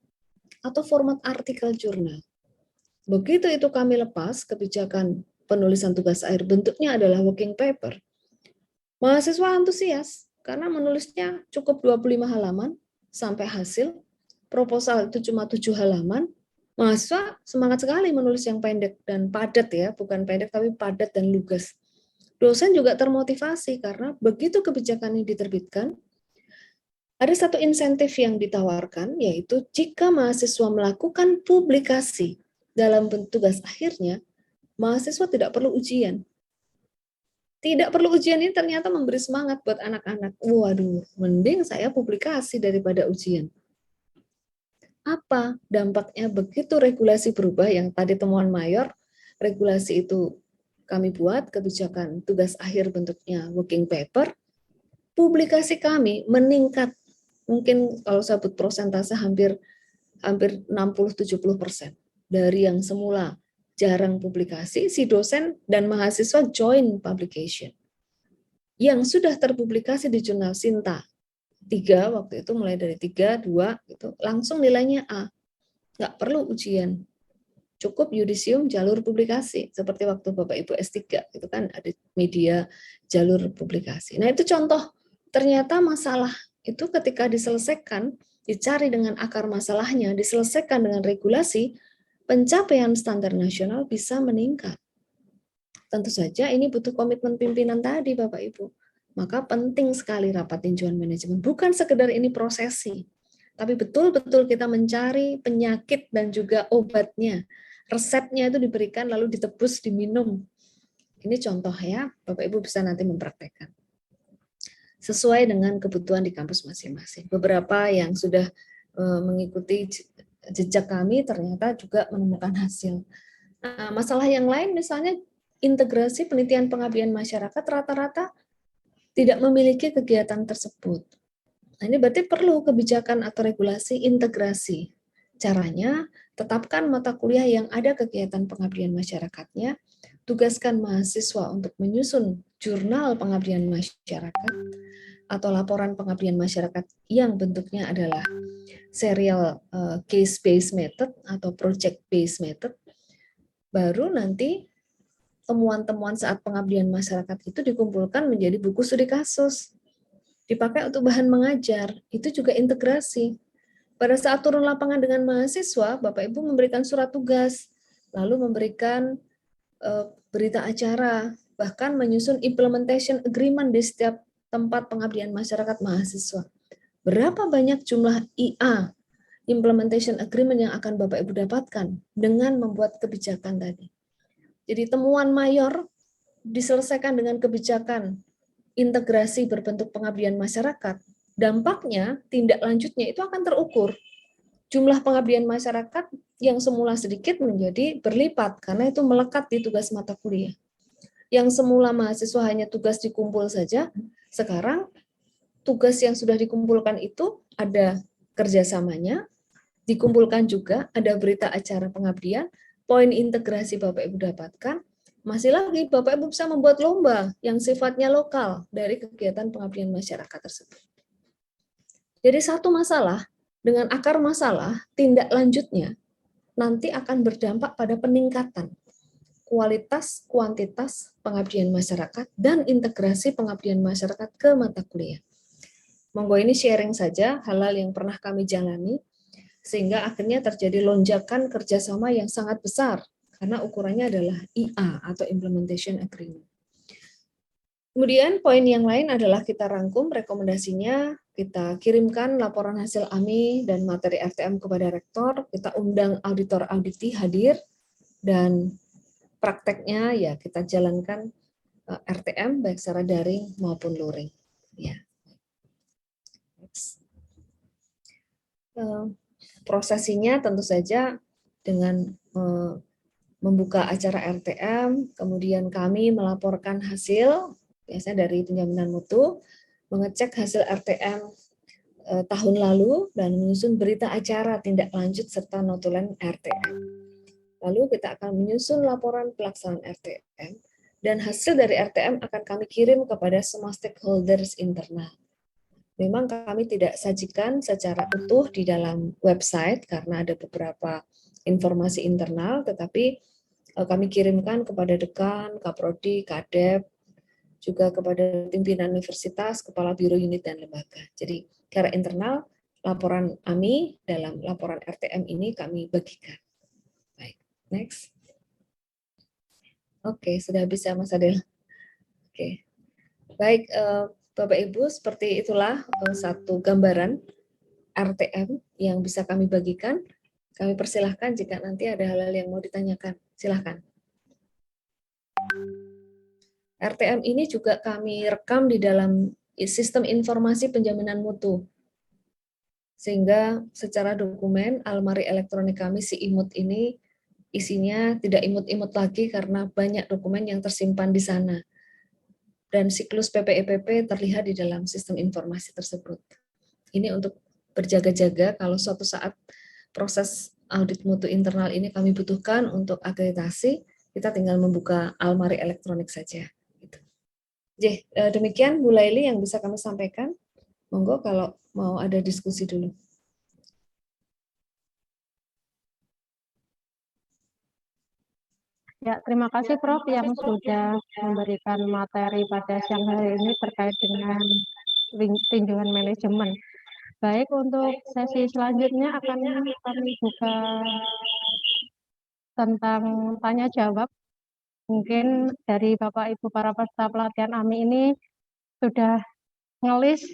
[SPEAKER 1] atau format artikel jurnal. Begitu itu kami lepas kebijakan penulisan tugas akhir bentuknya adalah working paper, mahasiswa antusias karena menulisnya cukup 25 halaman sampai hasil. Proposal itu cuma 7 halaman, mahasiswa semangat sekali menulis yang pendek dan padat ya, bukan pendek tapi padat dan lugas. Dosen juga termotivasi karena begitu kebijakan ini diterbitkan, ada satu insentif yang ditawarkan, yaitu jika mahasiswa melakukan publikasi dalam bentuk tugas akhirnya, mahasiswa tidak perlu ujian. Tidak perlu ujian ini ternyata memberi semangat buat anak-anak. Waduh, mending saya publikasi daripada ujian. Apa dampaknya begitu regulasi berubah yang tadi temuan mayor, regulasi itu kami buat kebijakan tugas akhir bentuknya working paper, publikasi kami meningkat. Mungkin kalau saya sebut persentase hampir 60-70%. Dari yang semula jarang publikasi, si dosen dan mahasiswa join publication. Yang sudah terpublikasi di jurnal Sinta 3, waktu itu mulai dari 3, 2, gitu, langsung nilainya A. Nggak perlu ujian. Cukup yudisium jalur publikasi. Seperti waktu Bapak Ibu S3, itu kan ada media jalur publikasi. Nah itu contoh, ternyata masalah itu ketika diselesaikan, dicari dengan akar masalahnya, diselesaikan dengan regulasi, pencapaian standar nasional bisa meningkat. Tentu saja ini butuh komitmen pimpinan tadi Bapak Ibu. Maka penting sekali rapat tinjauan manajemen. Bukan sekedar ini prosesi, tapi betul-betul kita mencari penyakit dan juga obatnya. Resepnya itu diberikan lalu ditebus, diminum. Ini contoh ya, Bapak Ibu bisa nanti mempraktekkan. Sesuai dengan kebutuhan di kampus masing-masing. Beberapa yang sudah mengikuti jejak kami ternyata juga menemukan hasil. Nah, masalah yang lain misalnya integrasi penelitian pengabdian masyarakat rata-rata tidak memiliki kegiatan tersebut. Nah, ini berarti perlu kebijakan atau regulasi integrasi. Caranya, tetapkan mata kuliah yang ada kegiatan pengabdian masyarakatnya, tugaskan mahasiswa untuk menyusun jurnal pengabdian masyarakat atau laporan pengabdian masyarakat yang bentuknya adalah serial case-based method atau project-based method. Baru nanti temuan-temuan saat pengabdian masyarakat itu dikumpulkan menjadi buku studi kasus. Dipakai untuk bahan mengajar, itu juga integrasi. Pada saat turun lapangan dengan mahasiswa, Bapak Ibu memberikan surat tugas, lalu memberikan berita acara, bahkan menyusun implementation agreement di setiap tempat pengabdian masyarakat mahasiswa. Berapa banyak jumlah IA implementation agreement yang akan Bapak Ibu dapatkan dengan membuat kebijakan tadi. Jadi temuan mayor diselesaikan dengan kebijakan integrasi berbentuk pengabdian masyarakat. Dampaknya, tindak lanjutnya itu akan terukur. Jumlah pengabdian masyarakat yang semula sedikit menjadi berlipat karena itu melekat di tugas mata kuliah. Yang semula mahasiswa hanya tugas dikumpul saja, sekarang tugas yang sudah dikumpulkan itu ada kerjasamanya, dikumpulkan juga, ada berita acara pengabdian, poin integrasi Bapak Ibu dapatkan, masih lagi Bapak Ibu bisa membuat lomba yang sifatnya lokal dari kegiatan pengabdian masyarakat tersebut. Jadi satu masalah, dengan akar masalah, tindak lanjutnya nanti akan berdampak pada peningkatan kualitas, kuantitas pengabdian masyarakat, dan integrasi pengabdian masyarakat ke mata kuliah. Monggo ini sharing saja hal-hal yang pernah kami jalani, sehingga akhirnya terjadi lonjakan kerjasama yang sangat besar, karena ukurannya adalah IA atau Implementation Agreement. Kemudian poin yang lain adalah kita rangkum rekomendasinya, kita kirimkan laporan hasil AMI dan materi RTM kepada rektor, kita undang auditor auditi hadir, dan prakteknya ya kita jalankan RTM baik secara daring maupun luring. Ya. Prosesinya tentu saja dengan membuka acara RTM, kemudian kami melaporkan hasil, biasanya dari penjaminan mutu, mengecek hasil RTM tahun lalu, dan menyusun berita acara tindak lanjut serta notulen RTM. Lalu kita akan menyusun laporan pelaksanaan RTM, dan hasil dari RTM akan kami kirim kepada semua stakeholders internal. Memang kami tidak sajikan secara utuh di dalam website karena ada beberapa informasi internal, tetapi kami kirimkan kepada dekan, kaprodi, kadep, juga kepada pimpinan universitas, kepala biro unit dan lembaga. Jadi secara internal, laporan AMI dalam laporan RTM ini kami bagikan. Baik, next. Oke, sudah bisa Mas Adel. Oke, baik Bapak Ibu, seperti itulah satu gambaran RTM yang bisa kami bagikan. Kami persilahkan jika nanti ada hal-hal yang mau ditanyakan. Silahkan. RTM ini juga kami rekam di dalam sistem informasi penjaminan mutu. Sehingga secara dokumen, almari elektronik kami si imut ini isinya tidak imut-imut lagi karena banyak dokumen yang tersimpan di sana. Dan siklus PPEPP terlihat di dalam sistem informasi tersebut. Ini untuk berjaga-jaga kalau suatu saat proses audit mutu internal ini kami butuhkan untuk akreditasi, kita tinggal membuka almari elektronik saja. Demikian Bu Laili yang bisa kami sampaikan. Monggo kalau mau ada diskusi dulu.
[SPEAKER 2] Ya, terima kasih Prof yang sudah memberikan materi pada siang hari ini terkait dengan tinjauan manajemen. Baik, untuk sesi selanjutnya akan kami buka tentang tanya jawab. Mungkin dari Bapak Ibu para peserta pelatihan AMI ini sudah ngelis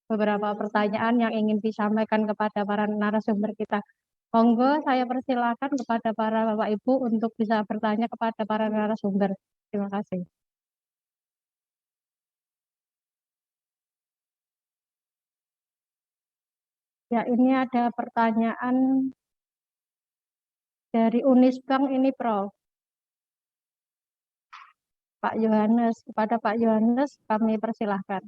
[SPEAKER 2] beberapa pertanyaan yang ingin disampaikan kepada para narasumber kita. Monggo saya persilakan kepada para Bapak Ibu untuk bisa bertanya kepada para narasumber. Terima kasih. Ya, ini ada pertanyaan dari Unisbank ini, Prof. Pak Yohanes, kepada Pak Yohanes kami persilahkan.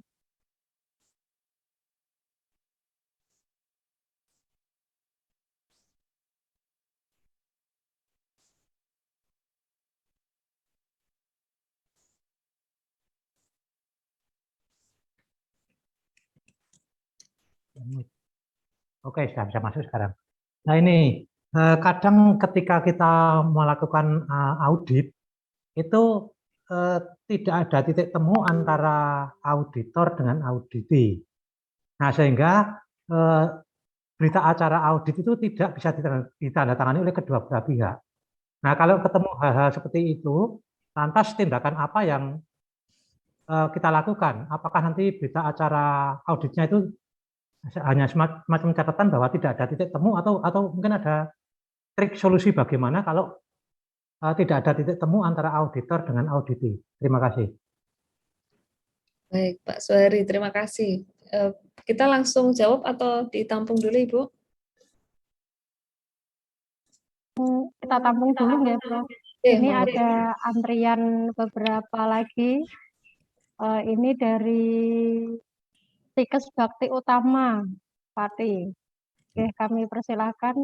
[SPEAKER 3] Oke, sudah bisa masuk sekarang. Nah ini, kadang ketika kita melakukan audit, itu tidak ada titik temu antara auditor dengan auditi. Nah sehingga berita acara audit itu tidak bisa ditandatangani oleh kedua belah pihak. Nah kalau ketemu hal-hal seperti itu, lantas tindakan apa yang kita lakukan? Apakah nanti berita acara auditnya itu hanya semacam catatan bahwa tidak ada titik temu atau mungkin ada trik solusi bagaimana kalau tidak ada titik temu antara auditor dengan auditi. Terima kasih.
[SPEAKER 1] Baik, Pak Suhari, terima kasih. Kita langsung jawab atau ditampung dulu, Ibu?
[SPEAKER 2] Kita tampung dulu ya, Prof. Ini ada antrian beberapa lagi. Ini dari Tikes Bakti Utama, Pati. Oke, kami persilahkan.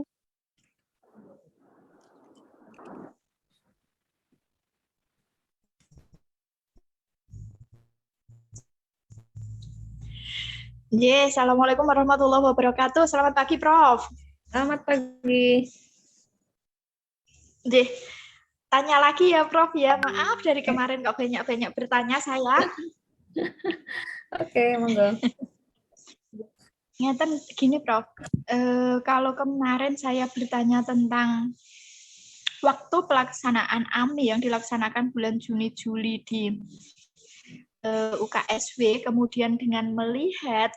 [SPEAKER 4] Assalamualaikum warahmatullahi wabarakatuh. Selamat pagi, Prof.
[SPEAKER 1] Selamat pagi.
[SPEAKER 4] Tanya lagi ya, Prof ya. Maaf dari kemarin kok banyak-banyak bertanya saya.
[SPEAKER 1] Oke, monggo.
[SPEAKER 4] Ngeten gini, Prof. Kalau kemarin saya bertanya tentang waktu pelaksanaan AMI yang dilaksanakan bulan Juni-Juli di UKSW, kemudian dengan melihat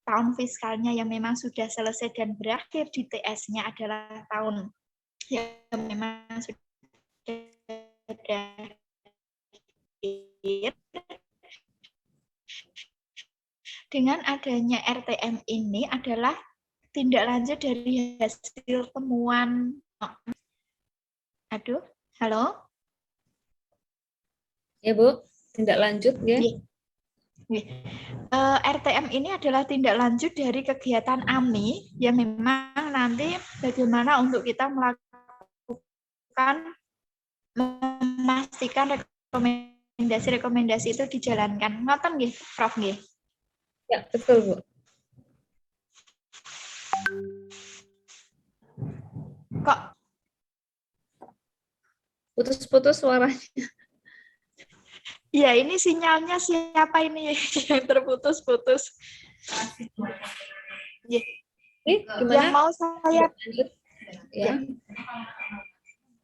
[SPEAKER 4] tahun fiskalnya yang memang sudah selesai dan berakhir di TS-nya adalah tahun yang memang sudah berakhir, dengan adanya RTM ini adalah tindak lanjut dari hasil temuan. Aduh, halo?
[SPEAKER 1] Ya, Bu. Tindak lanjut, ya.
[SPEAKER 4] RTM ini adalah tindak lanjut dari kegiatan AMI yang memang nanti bagaimana untuk kita memastikan rekomendasi-rekomendasi itu dijalankan. Ngoten nggih, Prof nggih?
[SPEAKER 1] Ya, betul, Bu.
[SPEAKER 4] Kok
[SPEAKER 1] putus-putus suaranya?
[SPEAKER 4] Ya, ini sinyalnya siapa ini yang terputus-putus?
[SPEAKER 1] Gimana?
[SPEAKER 4] Yang mau saya
[SPEAKER 1] lanjut? Ya.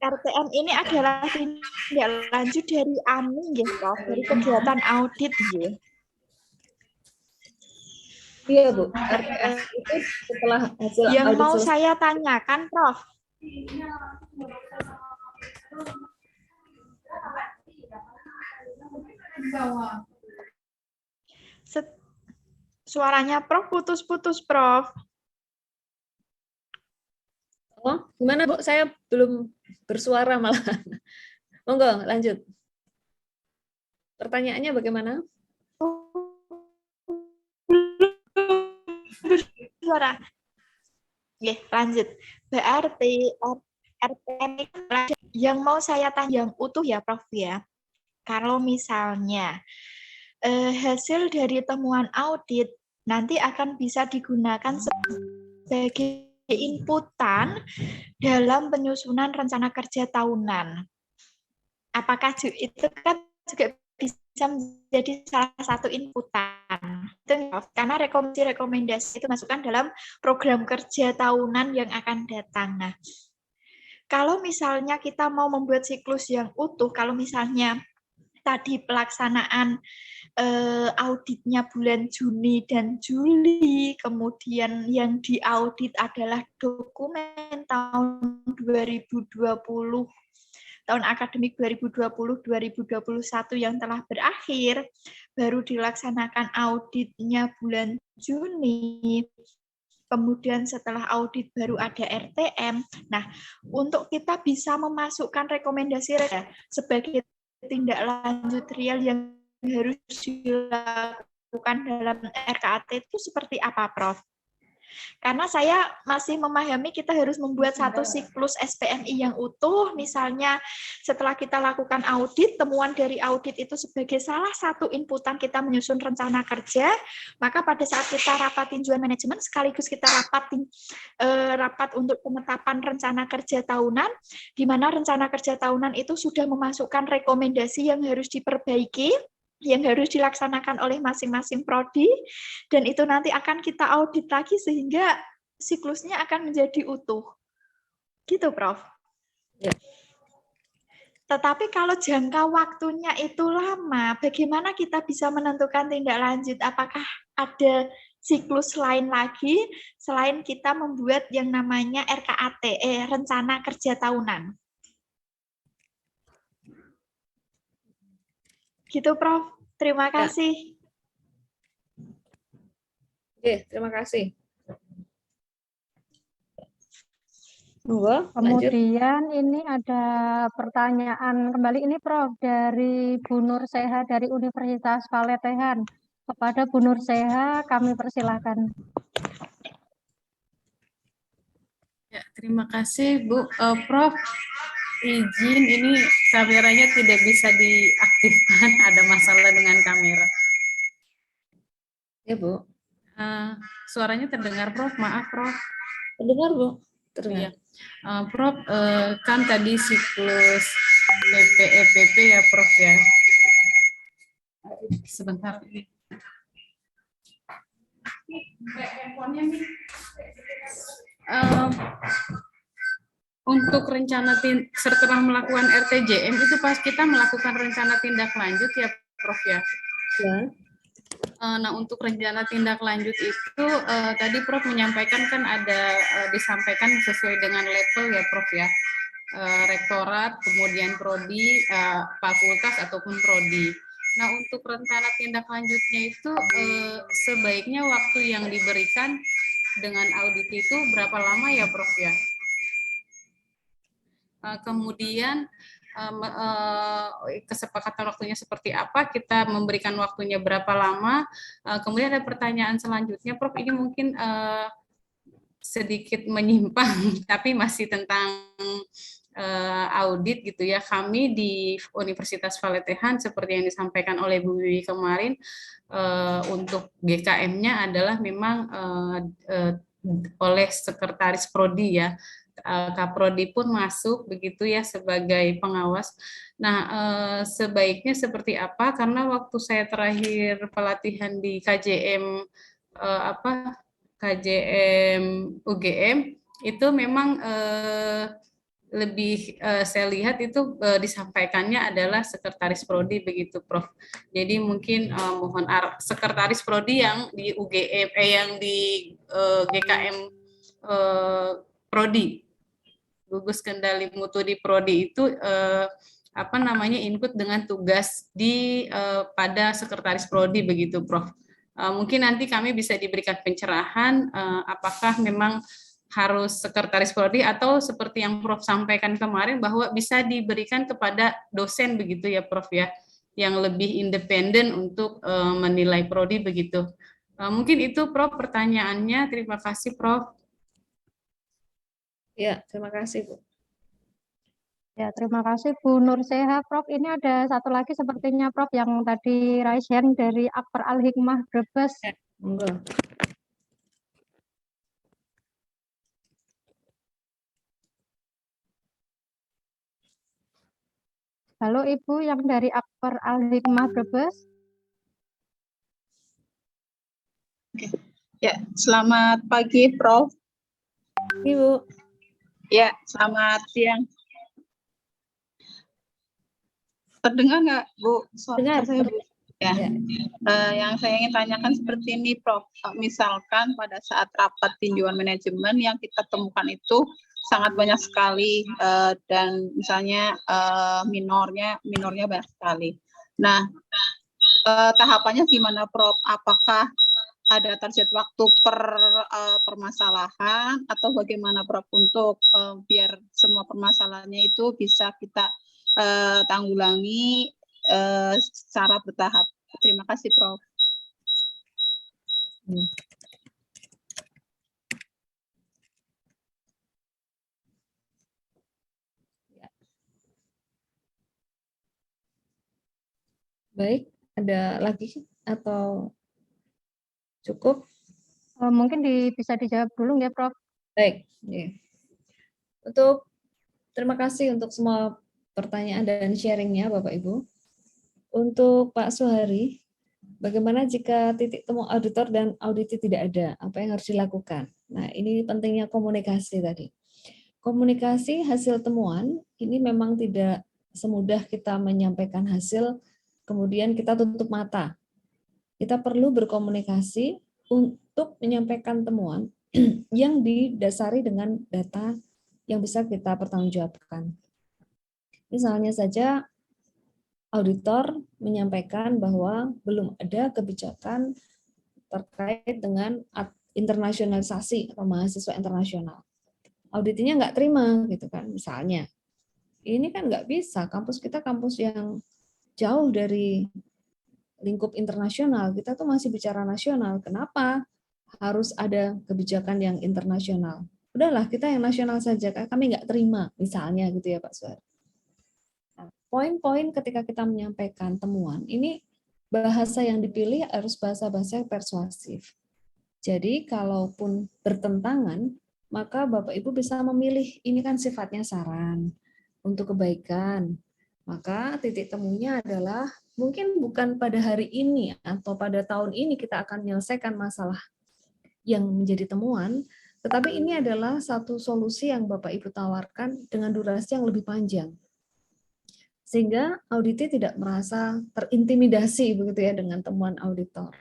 [SPEAKER 4] RTM ini adalah tindak lanjut dari AMI, ya, Prof, dari kegiatan audit, ya.
[SPEAKER 1] Iya, Bu. RTM itu setelah hasil
[SPEAKER 4] yang
[SPEAKER 1] audit
[SPEAKER 4] mau
[SPEAKER 1] selesai.
[SPEAKER 4] saya tanyakan, Prof. Suaranya Prof putus-putus, Prof.
[SPEAKER 1] Oh, gimana, Bu? Saya belum bersuara malah. Monggo, lanjut. Pertanyaannya bagaimana?
[SPEAKER 4] Suara. Oke, lanjut. Berarti RTM yang mau saya tanya yang utuh ya, Prof ya. Kalau misalnya hasil dari temuan audit nanti akan bisa digunakan sebagai inputan dalam penyusunan rencana kerja tahunan. Apakah itu kan juga bisa menjadi salah satu inputan? Karena rekomendasi itu masukkan dalam program kerja tahunan yang akan datang. Nah, kalau misalnya kita mau membuat siklus yang utuh, kalau misalnya tadi pelaksanaan auditnya bulan Juni dan Juli, kemudian yang diaudit adalah dokumen tahun 2020, tahun akademik 2020-2021 yang telah berakhir, baru dilaksanakan auditnya bulan Juni, kemudian setelah audit baru ada RTM. Nah, untuk kita bisa memasukkan rekomendasi sebagai tindak lanjut real yang harus dilakukan dalam RKAT itu seperti apa, Prof? Karena saya masih memahami kita harus membuat satu siklus SPMI yang utuh, misalnya setelah kita lakukan audit, temuan dari audit itu sebagai salah satu inputan kita menyusun rencana kerja, maka pada saat kita rapat tinjauan manajemen, sekaligus kita rapat untuk penetapan rencana kerja tahunan, di mana rencana kerja tahunan itu sudah memasukkan rekomendasi yang harus diperbaiki, yang harus dilaksanakan oleh masing-masing prodi, dan itu nanti akan kita audit lagi sehingga siklusnya akan menjadi utuh. Gitu, Prof.
[SPEAKER 1] Ya.
[SPEAKER 4] Tetapi kalau jangka waktunya itu lama, bagaimana kita bisa menentukan tindak lanjut? Apakah ada siklus lain lagi selain kita membuat yang namanya RKAT, rencana kerja tahunan. Gitu, Prof. Terima kasih.
[SPEAKER 1] Oke, terima kasih. Monggo, lanjut.
[SPEAKER 2] Kemudian ini ada pertanyaan kembali ini Prof dari Bu Nur Seha dari Universitas Paletehan. Kepada Bu Nur Seha kami persilahkan.
[SPEAKER 5] Ya, terima kasih Bu. Prof, izin ini kameranya tidak bisa diaktifkan, ada masalah dengan kamera.
[SPEAKER 1] Ya, Bu.
[SPEAKER 5] Suaranya terdengar Prof, maaf Prof.
[SPEAKER 1] Terdengar, Bu? Terdengar.
[SPEAKER 5] Iya. Prof, kan tadi siklus PPEPP ya Prof ya. Sebentar. Untuk rencana setelah melakukan RTJM itu pas kita melakukan rencana tindak lanjut ya Prof ya.
[SPEAKER 1] Ya.
[SPEAKER 5] Nah untuk rencana tindak lanjut itu tadi Prof menyampaikan kan ada disampaikan sesuai dengan level ya Prof ya. Rektorat, kemudian prodi, fakultas ataupun prodi. Nah, untuk rencana tindak lanjutnya itu sebaiknya waktu yang diberikan dengan audit itu berapa lama ya, Prof ya? Kemudian kesepakatan waktunya seperti apa, kita memberikan waktunya berapa lama. Kemudian ada pertanyaan selanjutnya, Prof, ini mungkin sedikit menyimpang, tapi masih tentang audit gitu ya. Kami di Universitas Paletehan seperti yang disampaikan oleh Bu Wiwi kemarin, untuk GKM-nya adalah memang oleh Sekretaris Prodi ya. Kaprodi pun masuk begitu ya sebagai pengawas. Nah, sebaiknya seperti apa? Karena waktu saya terakhir pelatihan di KJM KJM UGM itu memang lebih saya lihat itu disampaikannya adalah Sekretaris Prodi begitu Prof. Jadi mungkin mohon Sekretaris Prodi yang di UGM yang di GKM Prodi gugus kendali mutu di Prodi itu input dengan tugas di pada Sekretaris Prodi begitu Prof. Mungkin nanti kami bisa diberikan pencerahan apakah memang harus Sekretaris Prodi atau seperti yang Prof sampaikan kemarin bahwa bisa diberikan kepada dosen begitu ya Prof ya, yang lebih independen untuk menilai Prodi begitu. Mungkin itu Prof pertanyaannya. Terima kasih Prof.
[SPEAKER 1] Ya, terima kasih Bu.
[SPEAKER 2] Ya, terima kasih Bu Nur Seha, Prof. Ini ada satu lagi sepertinya Prof yang tadi raise hand dari Akbar Al Hikmah Brebes.
[SPEAKER 1] Ya, monggo.
[SPEAKER 2] Halo Ibu yang dari Akbar Al Hikmah Brebes.
[SPEAKER 6] Oke. Ya, selamat pagi Prof.
[SPEAKER 1] Ibu.
[SPEAKER 6] Ya, selamat siang. Terdengar nggak Bu?
[SPEAKER 1] Dengar.
[SPEAKER 6] Saya Bu. Ya.
[SPEAKER 1] Ya.
[SPEAKER 6] Yang saya ingin tanyakan seperti ini Prof. Misalkan pada saat rapat tinjauan manajemen yang kita temukan itu sangat banyak sekali dan misalnya minornya banyak sekali. Nah, tahapannya gimana Prof? Apakah ada target waktu per permasalahan atau bagaimana Prof untuk biar semua permasalahannya itu bisa kita tanggulangi secara bertahap. Terima kasih Prof.
[SPEAKER 1] Baik, ada lagi atau cukup?
[SPEAKER 2] Mungkin bisa dijawab dulu ya Prof.
[SPEAKER 1] Baik. Ya. Terima kasih untuk semua pertanyaan dan sharingnya Bapak Ibu. Untuk Pak Suhari, bagaimana jika titik temu auditor dan audit tidak ada? Apa yang harus dilakukan? Nah, ini pentingnya komunikasi tadi. Komunikasi hasil temuan ini memang tidak semudah kita menyampaikan hasil, kemudian kita tutup mata. Kita perlu berkomunikasi untuk menyampaikan temuan yang didasari dengan data yang bisa kita pertanggungjawabkan. Misalnya saja auditor menyampaikan bahwa belum ada kebijakan terkait dengan internasionalisasi atau mahasiswa internasional. Auditnya nggak terima gitu kan misalnya. Ini kan nggak bisa, kampus kita kampus yang jauh dari lingkup internasional, kita tuh masih bicara nasional. Kenapa harus ada kebijakan yang internasional? Udahlah kita yang nasional saja, kami nggak terima misalnya gitu ya Pak Suhar. Nah, poin-poin ketika kita menyampaikan temuan, ini bahasa yang dipilih harus bahasa-bahasa yang persuasif. Jadi kalaupun bertentangan, maka Bapak Ibu bisa memilih, ini kan sifatnya saran untuk kebaikan. Maka titik temunya adalah mungkin bukan pada hari ini atau pada tahun ini kita akan menyelesaikan masalah yang menjadi temuan, tetapi ini adalah satu solusi yang Bapak Ibu tawarkan dengan durasi yang lebih panjang. Sehingga auditi tidak merasa terintimidasi begitu ya dengan temuan auditor.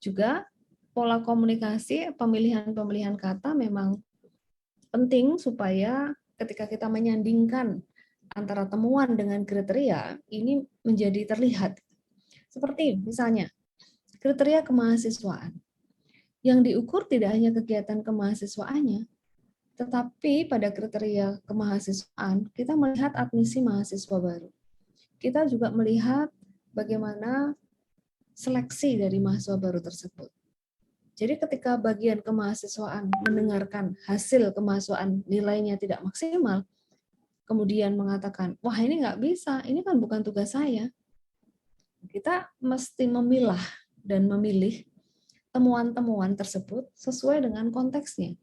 [SPEAKER 1] Juga pola komunikasi, pemilihan kata memang penting supaya ketika kita menyandingkan antara temuan dengan kriteria, ini menjadi terlihat. Seperti misalnya, kriteria kemahasiswaan. Yang diukur tidak hanya kegiatan kemahasiswaannya, tetapi pada kriteria kemahasiswaan, kita melihat admisi mahasiswa baru. Kita juga melihat bagaimana seleksi dari mahasiswa baru tersebut. Jadi ketika bagian kemahasiswaan mendengarkan hasil kemahasiswaan nilainya tidak maksimal, kemudian mengatakan, wah ini nggak bisa, ini kan bukan tugas saya. Kita mesti memilah dan memilih temuan-temuan tersebut sesuai dengan konteksnya.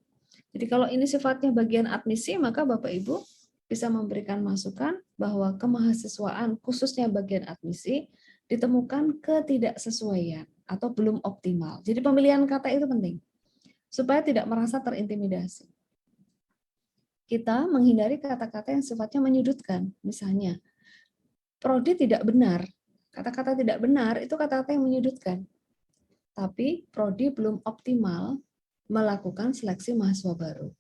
[SPEAKER 1] Jadi kalau ini sifatnya bagian admisi, maka Bapak Ibu bisa memberikan masukan bahwa kemahasiswaan khususnya bagian admisi ditemukan ketidaksesuaian atau belum optimal. Jadi pemilihan kata itu penting supaya tidak merasa terintimidasi. Kita menghindari kata-kata yang sifatnya menyudutkan. Misalnya, prodi tidak benar. Kata-kata tidak benar itu kata-kata yang menyudutkan. Tapi prodi belum optimal melakukan seleksi mahasiswa baru.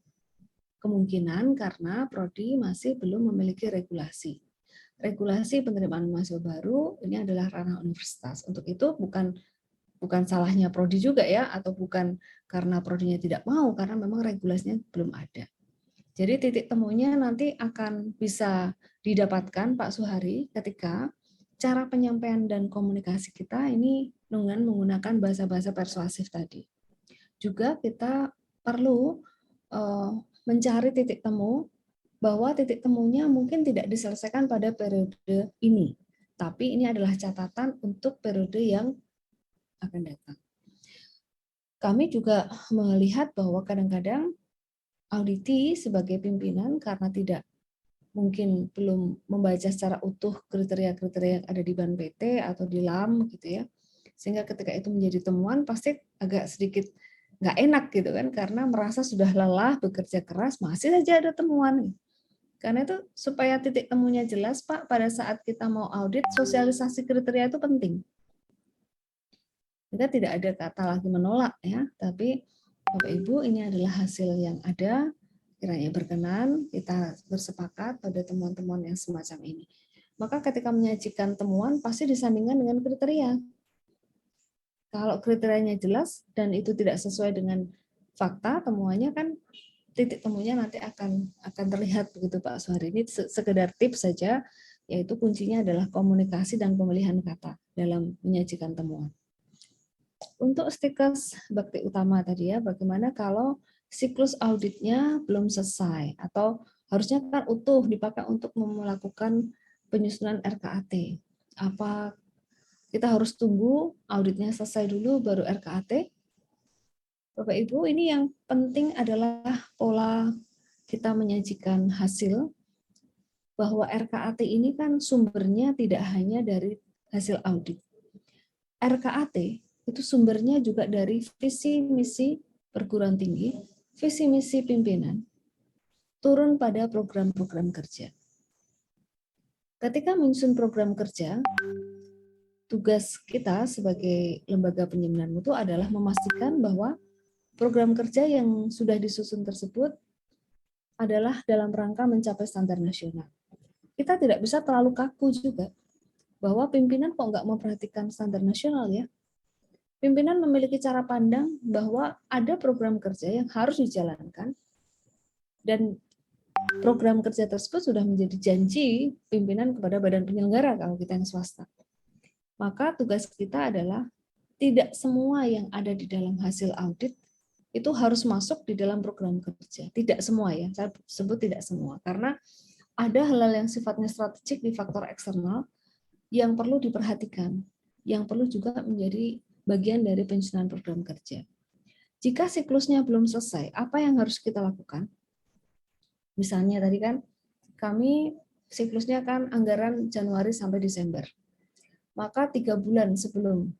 [SPEAKER 1] Kemungkinan karena prodi masih belum memiliki regulasi. Regulasi penerimaan mahasiswa baru ini adalah ranah universitas. Untuk itu bukan salahnya prodi juga ya, atau bukan karena prodinya tidak mau, karena memang regulasinya belum ada. Jadi titik temunya nanti akan bisa didapatkan Pak Suhari ketika cara penyampaian dan komunikasi kita ini dengan menggunakan bahasa-bahasa persuasif tadi. Juga kita perlu mencari titik temu bahwa titik temunya mungkin tidak diselesaikan pada periode ini, tapi ini adalah catatan untuk periode yang akan datang. Kami juga melihat bahwa kadang-kadang auditi sebagai pimpinan karena tidak mungkin belum membaca secara utuh kriteria-kriteria yang ada di BAN PT atau di LAM gitu ya, sehingga ketika itu menjadi temuan pasti agak sedikit nggak enak gitu kan, karena merasa sudah lelah bekerja keras masih saja ada temuan. Karena itu supaya titik temunya jelas Pak, pada saat kita mau audit sosialisasi kriteria itu penting. Kita tidak ada kata lagi menolak ya, tapi Bapak Ibu ini adalah hasil yang ada, kiranya berkenan, kita bersepakat pada temuan-temuan yang semacam ini. Maka ketika menyajikan temuan pasti disandingkan dengan kriteria. Kalau kriterianya jelas dan itu tidak sesuai dengan fakta temuannya, kan titik temunya nanti akan terlihat begitu Pak Suhari. Ini sekedar tips saja, yaitu kuncinya adalah komunikasi dan pemilihan kata dalam menyajikan temuan. Untuk stikers bakti utama tadi ya, bagaimana kalau siklus auditnya belum selesai atau harusnya kan utuh dipakai untuk melakukan penyusunan RKAT. Apa kita harus tunggu auditnya selesai dulu baru RKAT? Bapak Ibu, ini yang penting adalah pola kita menyajikan hasil, bahwa RKAT ini kan sumbernya tidak hanya dari hasil audit. RKAT itu sumbernya juga dari visi misi perguruan tinggi, visi misi pimpinan, turun pada program-program kerja. Ketika menyusun program kerja, tugas kita sebagai lembaga penjaminan mutu adalah memastikan bahwa program kerja yang sudah disusun tersebut adalah dalam rangka mencapai standar nasional. Kita tidak bisa terlalu kaku juga, bahwa pimpinan kok nggak memperhatikan standar nasional ya. Pimpinan memiliki cara pandang bahwa ada program kerja yang harus dijalankan, dan program kerja tersebut sudah menjadi janji pimpinan kepada badan penyelenggara kalau kita yang swasta. Maka tugas kita adalah tidak semua yang ada di dalam hasil audit itu harus masuk di dalam program kerja. Tidak semua ya, saya sebut tidak semua. Karena ada hal-hal yang sifatnya strategik di faktor eksternal yang perlu diperhatikan, yang perlu juga menjadi bagian dari penyusunan program kerja. Jika siklusnya belum selesai, apa yang harus kita lakukan? Misalnya tadi kan, kami siklusnya kan anggaran Januari sampai Desember. Maka 3 bulan sebelum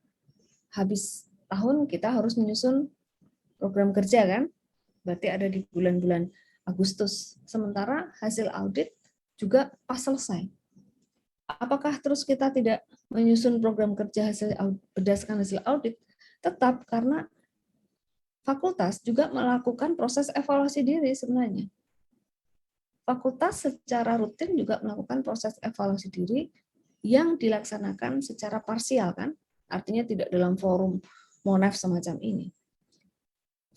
[SPEAKER 1] habis tahun kita harus menyusun program kerja kan, berarti ada di bulan-bulan Agustus. Sementara hasil audit juga pas selesai. Apakah terus kita tidak menyusun program kerja berdasarkan hasil audit? Tetap, karena fakultas juga melakukan proses evaluasi diri sebenarnya. Fakultas secara rutin juga melakukan proses evaluasi diri yang dilaksanakan secara parsial kan, artinya tidak dalam forum Monef semacam ini.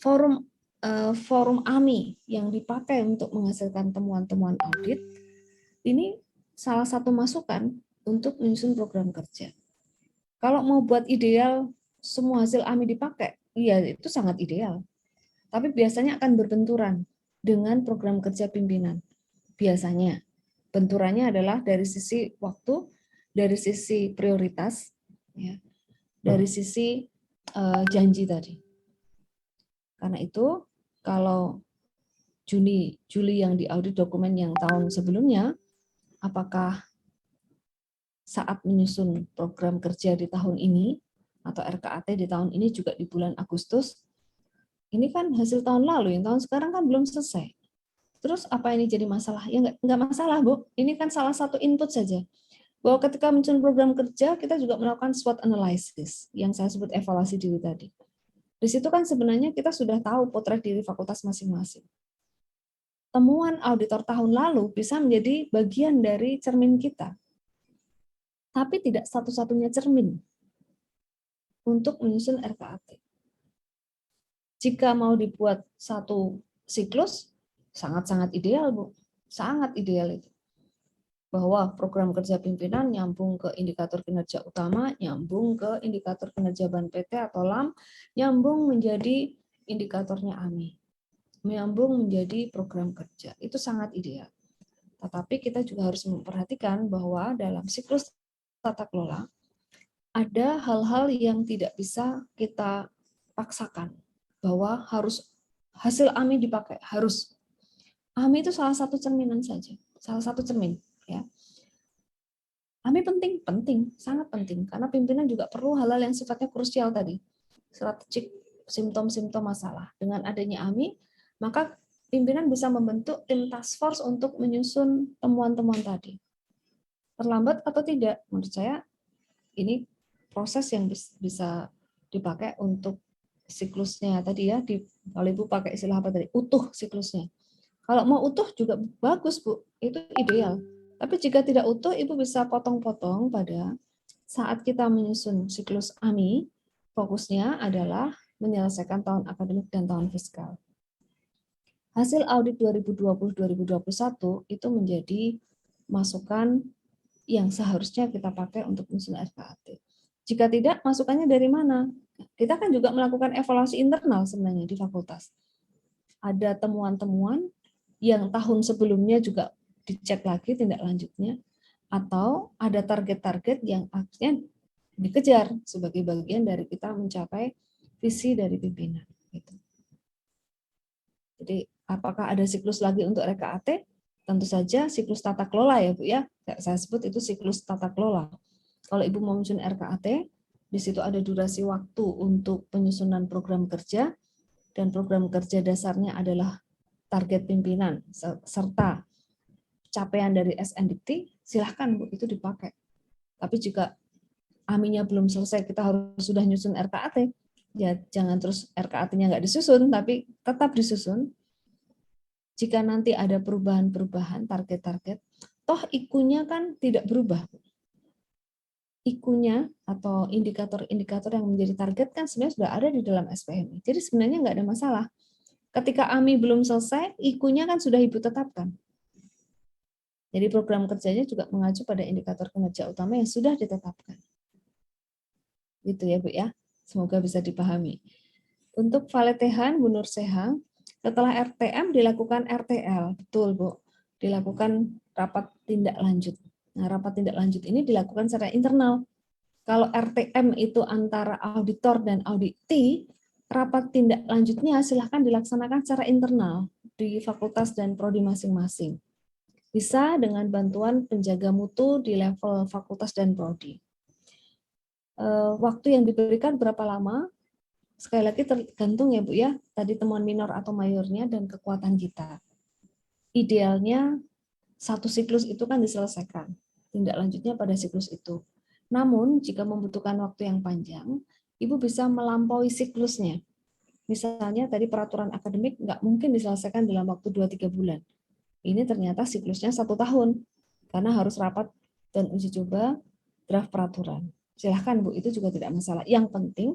[SPEAKER 1] Forum AMI yang dipakai untuk menghasilkan temuan-temuan audit ini salah satu masukan untuk menyusun program kerja. Kalau mau buat ideal semua hasil AMI dipakai, iya itu sangat ideal. Tapi biasanya akan berbenturan dengan program kerja pimpinan. Biasanya benturannya adalah dari sisi waktu, dari sisi prioritas, ya, dari sisi janji tadi. Karena itu, kalau Juli yang diaudit dokumen yang tahun sebelumnya, apakah saat menyusun program kerja di tahun ini, atau RKAT di tahun ini juga di bulan Agustus, ini kan hasil tahun lalu, yang tahun sekarang kan belum selesai. Terus apa ini jadi masalah? Ya nggak masalah, Bu. Ini kan salah satu input saja. Bahwa ketika menyusun program kerja, kita juga melakukan SWOT analysis, yang saya sebut evaluasi diri tadi. Di situ kan sebenarnya kita sudah tahu potret diri fakultas masing-masing. Temuan auditor tahun lalu bisa menjadi bagian dari cermin kita. Tapi tidak satu-satunya cermin untuk menyusun RKAT. Jika mau dibuat satu siklus, sangat-sangat ideal, Bu. Sangat ideal itu. Bahwa program kerja pimpinan nyambung ke indikator kinerja utama, nyambung ke indikator kinerja BAN PT atau LAM, nyambung menjadi indikatornya AMI, menyambung menjadi program kerja. Itu sangat ideal. Tetapi kita juga harus memperhatikan bahwa dalam siklus tata kelola ada hal-hal yang tidak bisa kita paksakan, bahwa harus hasil AMI dipakai, harus. AMI itu salah satu cerminan saja, salah satu cermin. Ya. AMI penting, sangat penting, karena pimpinan juga perlu hal-hal yang sifatnya krusial tadi, strategik, simptom-simptom masalah. Dengan adanya AMI, maka pimpinan bisa membentuk tim task force untuk menyusun temuan-temuan tadi. Terlambat atau tidak, menurut saya ini proses yang bisa dipakai untuk siklusnya tadi ya, kalau Ibu pakai istilah apa tadi, utuh siklusnya. Kalau mau utuh juga bagus, Bu, itu ideal. Tapi jika tidak utuh, Ibu bisa potong-potong pada saat kita menyusun siklus AMI, fokusnya adalah menyelesaikan tahun akademik dan tahun fiskal. Hasil audit 2020-2021 itu menjadi masukan yang seharusnya kita pakai untuk menyusun RKAT. Jika tidak, masukannya dari mana? Kita kan juga melakukan evaluasi internal sebenarnya di fakultas. Ada temuan-temuan yang tahun sebelumnya juga dicek lagi tindak lanjutnya, atau ada target-target yang akhirnya dikejar sebagai bagian dari kita mencapai visi dari pimpinan. Gitu. Jadi apakah ada siklus lagi untuk RKAT? Tentu saja siklus tata kelola ya Bu ya. Saya sebut itu siklus tata kelola. Kalau Ibu mau menyusun RKAT, di situ ada durasi waktu untuk penyusunan program kerja, dan program kerja dasarnya adalah target pimpinan serta capaian dari SNDT, silahkan Bu, itu dipakai. Tapi jika AMI-nya belum selesai, kita harus sudah nyusun RKAT. Ya, jangan terus RKAT-nya nggak disusun, tapi tetap disusun. Jika nanti ada perubahan-perubahan, target-target, toh IKU-nya kan tidak berubah. IKU-nya atau indikator-indikator yang menjadi target kan sebenarnya sudah ada di dalam SPMI. Jadi sebenarnya nggak ada masalah. Ketika AMI belum selesai, IKU-nya kan sudah Ibu tetapkan. Jadi program kerjanya juga mengacu pada indikator kinerja utama yang sudah ditetapkan. Gitu ya Bu ya. Semoga bisa dipahami. Untuk Valetehan, Bu Nur Seha, setelah RTM dilakukan RTL. Betul Bu. Dilakukan rapat tindak lanjut. Nah, rapat tindak lanjut ini dilakukan secara internal. Kalau RTM itu antara auditor dan auditi, rapat tindak lanjutnya silahkan dilaksanakan secara internal di fakultas dan prodi masing-masing. Bisa dengan bantuan penjaga mutu di level fakultas dan prodi. Waktu yang diberikan berapa lama? Sekali lagi tergantung ya Bu ya, tadi temuan minor atau mayornya dan kekuatan kita. Idealnya satu siklus itu kan diselesaikan, tindak lanjutnya pada siklus itu. Namun jika membutuhkan waktu yang panjang, Ibu bisa melampaui siklusnya. Misalnya tadi peraturan akademik nggak mungkin diselesaikan dalam waktu 2-3 bulan. Ini ternyata siklusnya 1 tahun, karena harus rapat dan uji coba draft peraturan. Silahkan Bu, itu juga tidak masalah. Yang penting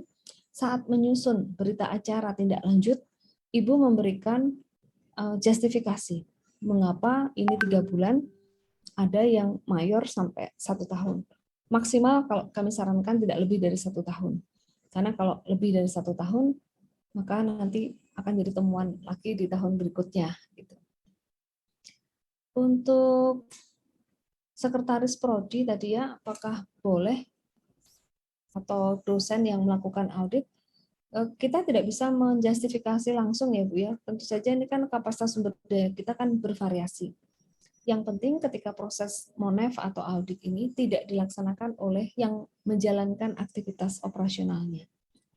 [SPEAKER 1] saat menyusun berita acara tindak lanjut, Ibu memberikan justifikasi. Mengapa ini 3 bulan, ada yang mayor sampai 1 tahun. Maksimal kalau kami sarankan tidak lebih dari 1 tahun. Karena kalau lebih dari 1 tahun, maka nanti akan jadi temuan lagi di tahun berikutnya. Gitu. Untuk sekretaris prodi tadi ya, apakah boleh atau dosen yang melakukan audit? Kita tidak bisa menjustifikasi langsung ya Bu ya. Tentu saja ini kan kapasitas sumber daya kita kan bervariasi. Yang penting ketika proses monef atau audit ini tidak dilaksanakan oleh yang menjalankan aktivitas operasionalnya.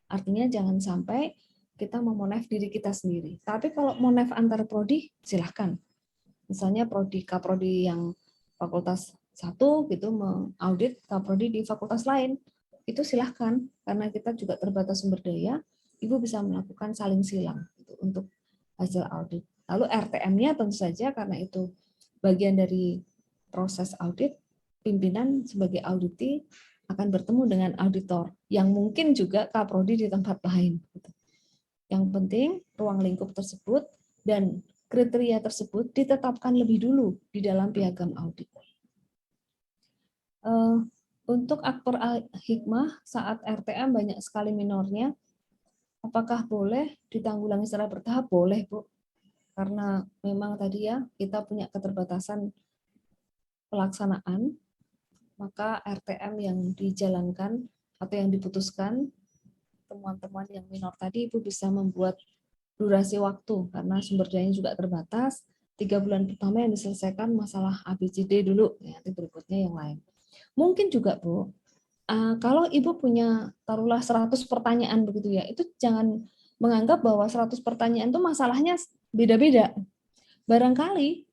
[SPEAKER 1] Artinya jangan sampai kita memonef diri kita sendiri. Tapi kalau monef antar prodi silahkan. Misalnya prodi kaprodi yang fakultas 1 gitu mengaudit kaprodi di fakultas lain. Itu silahkan, karena kita juga terbatas sumber daya, Ibu bisa melakukan saling silang gitu, untuk hasil audit. Lalu RTM-nya tentu saja karena itu bagian dari proses audit, pimpinan sebagai auditi akan bertemu dengan auditor yang mungkin juga kaprodi di tempat lain. Yang penting ruang lingkup tersebut dan kriteria tersebut ditetapkan lebih dulu di dalam piagam audit. Untuk aktor hikmah saat RTM banyak sekali minornya, apakah boleh ditanggulangi secara bertahap? Boleh Bu, karena memang tadi ya kita punya keterbatasan pelaksanaan, maka RTM yang dijalankan atau yang diputuskan, temuan-temuan yang minor tadi Ibu bisa membuat durasi waktu, karena sumber dayanya juga terbatas. 3 bulan pertama yang diselesaikan masalah ABCD dulu, nanti berikutnya yang lain. Mungkin juga Bu, kalau Ibu punya taruhlah 100 pertanyaan begitu ya, itu jangan menganggap bahwa 100 pertanyaan itu masalahnya beda-beda. Barangkali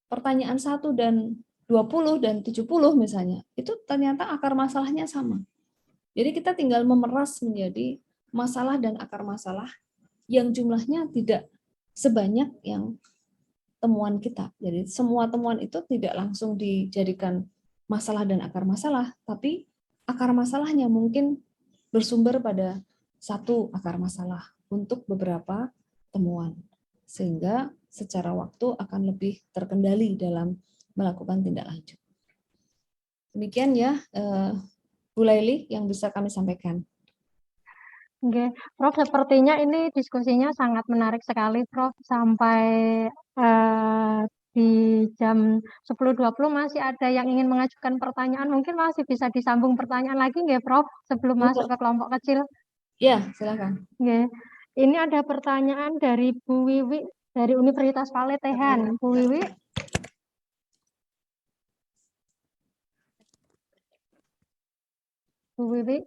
[SPEAKER 1] pertanyaan 1 dan 20 dan 70 misalnya, itu ternyata akar masalahnya sama. Jadi kita tinggal memeras menjadi masalah dan akar masalah yang jumlahnya tidak sebanyak yang temuan kita. Jadi semua temuan itu tidak langsung dijadikan masalah dan akar masalah, tapi akar masalahnya mungkin bersumber pada satu akar masalah untuk beberapa temuan. Sehingga secara waktu akan lebih terkendali dalam melakukan tindak lanjut. Demikian ya, Bu Laili yang bisa kami sampaikan.
[SPEAKER 2] Oke, Prof, sepertinya ini diskusinya sangat menarik sekali, Prof. Sampai di jam 10.20 masih ada yang ingin mengajukan pertanyaan. Mungkin masih bisa disambung pertanyaan lagi nggak, Prof, sebelum masuk ke kelompok kecil?
[SPEAKER 1] Ya, silakan.
[SPEAKER 2] Oke. Ini ada pertanyaan dari Bu Wiwi dari Universitas Valetehan. Bu Wiwi. Bu Wiwi.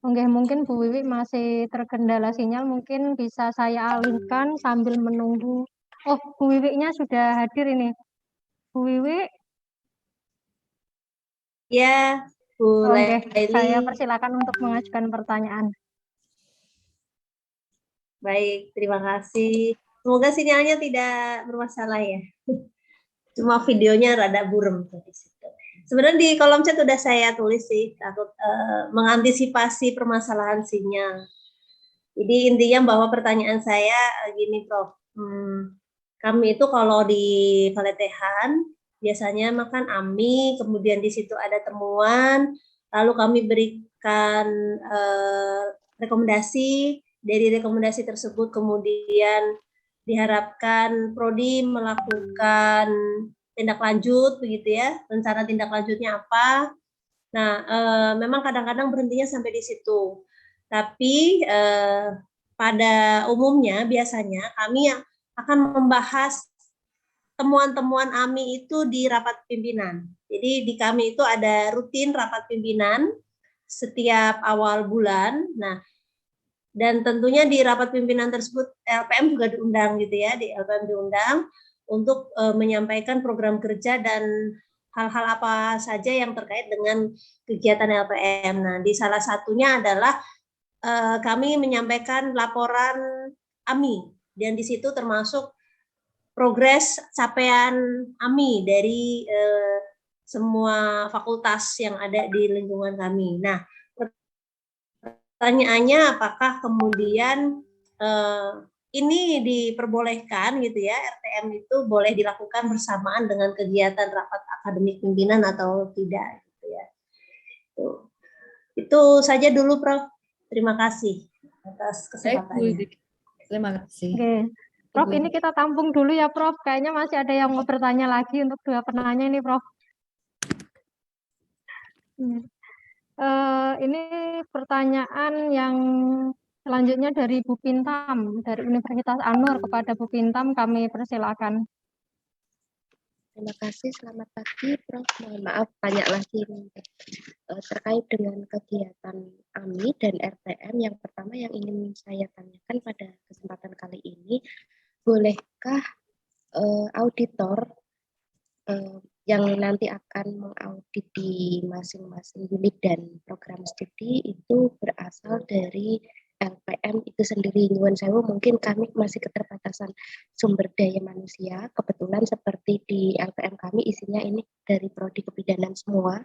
[SPEAKER 2] Oke, mungkin Bu Wiwi masih terkendala sinyal, mungkin bisa saya alihkan sambil menunggu. Oh, Bu Wiwi-nya sudah hadir ini. Bu Wiwi,
[SPEAKER 7] Ya, Bu
[SPEAKER 2] oke, saya
[SPEAKER 7] Laili.
[SPEAKER 2] persilakan untuk mengajukan pertanyaan.
[SPEAKER 7] Baik, terima kasih. Semoga sinyalnya tidak bermasalah ya. Cuma videonya rada burem tuh di situ. Sebenarnya di kolom chat udah saya tulis sih, takut mengantisipasi permasalahan sinyal. Jadi intinya bahwa pertanyaan saya gini, Prof. Kami itu kalau di Paletehan biasanya makan AMI, kemudian di situ ada temuan, lalu kami berikan rekomendasi. Dari rekomendasi tersebut kemudian diharapkan Prodi melakukan tindak lanjut begitu ya, rencana tindak lanjutnya apa. Nah, memang kadang-kadang berhentinya sampai di situ. Tapi pada umumnya biasanya kami akan membahas temuan-temuan AMI itu di rapat pimpinan. Jadi di kami itu ada rutin rapat pimpinan setiap awal bulan. Nah, dan tentunya di rapat pimpinan tersebut LPM juga diundang gitu ya, di LPM diundang untuk menyampaikan program kerja dan hal-hal apa saja yang terkait dengan kegiatan LPM. Nah, di salah satunya adalah kami menyampaikan laporan AMI dan di situ termasuk progres capaian AMI dari semua fakultas yang ada di lingkungan kami. Nah, pertanyaannya apakah kemudian ini diperbolehkan gitu ya, RTM itu boleh dilakukan bersamaan dengan kegiatan rapat akademik pimpinan atau tidak gitu ya. Itu saja dulu Prof. Terima kasih atas
[SPEAKER 1] Baik, Bu.
[SPEAKER 7] kesempatannya.
[SPEAKER 1] Terima kasih.
[SPEAKER 2] Oke, Prof,
[SPEAKER 1] Ibu.
[SPEAKER 2] ini kita tampung dulu ya, Prof. Kayaknya masih ada yang mau bertanya lagi untuk dua penanya ini, Prof. Ini pertanyaan yang selanjutnya dari Bu Pintam, dari Universitas Anur. Kepada Bu Pintam, kami persilakan.
[SPEAKER 8] Terima kasih, selamat pagi Prof. Mohon maaf banyak lagi ini terkait dengan kegiatan AMI dan RTM. Yang pertama yang ingin saya tanyakan pada kesempatan kali ini, bolehkah auditor yang nanti akan mengaudit di masing-masing unit dan program studi itu berasal dari LPM itu sendiri. Nyuwun sewu, mungkin kami masih keterbatasan sumber daya manusia. Kebetulan seperti di LPM kami isinya ini dari prodi kebidanan semua.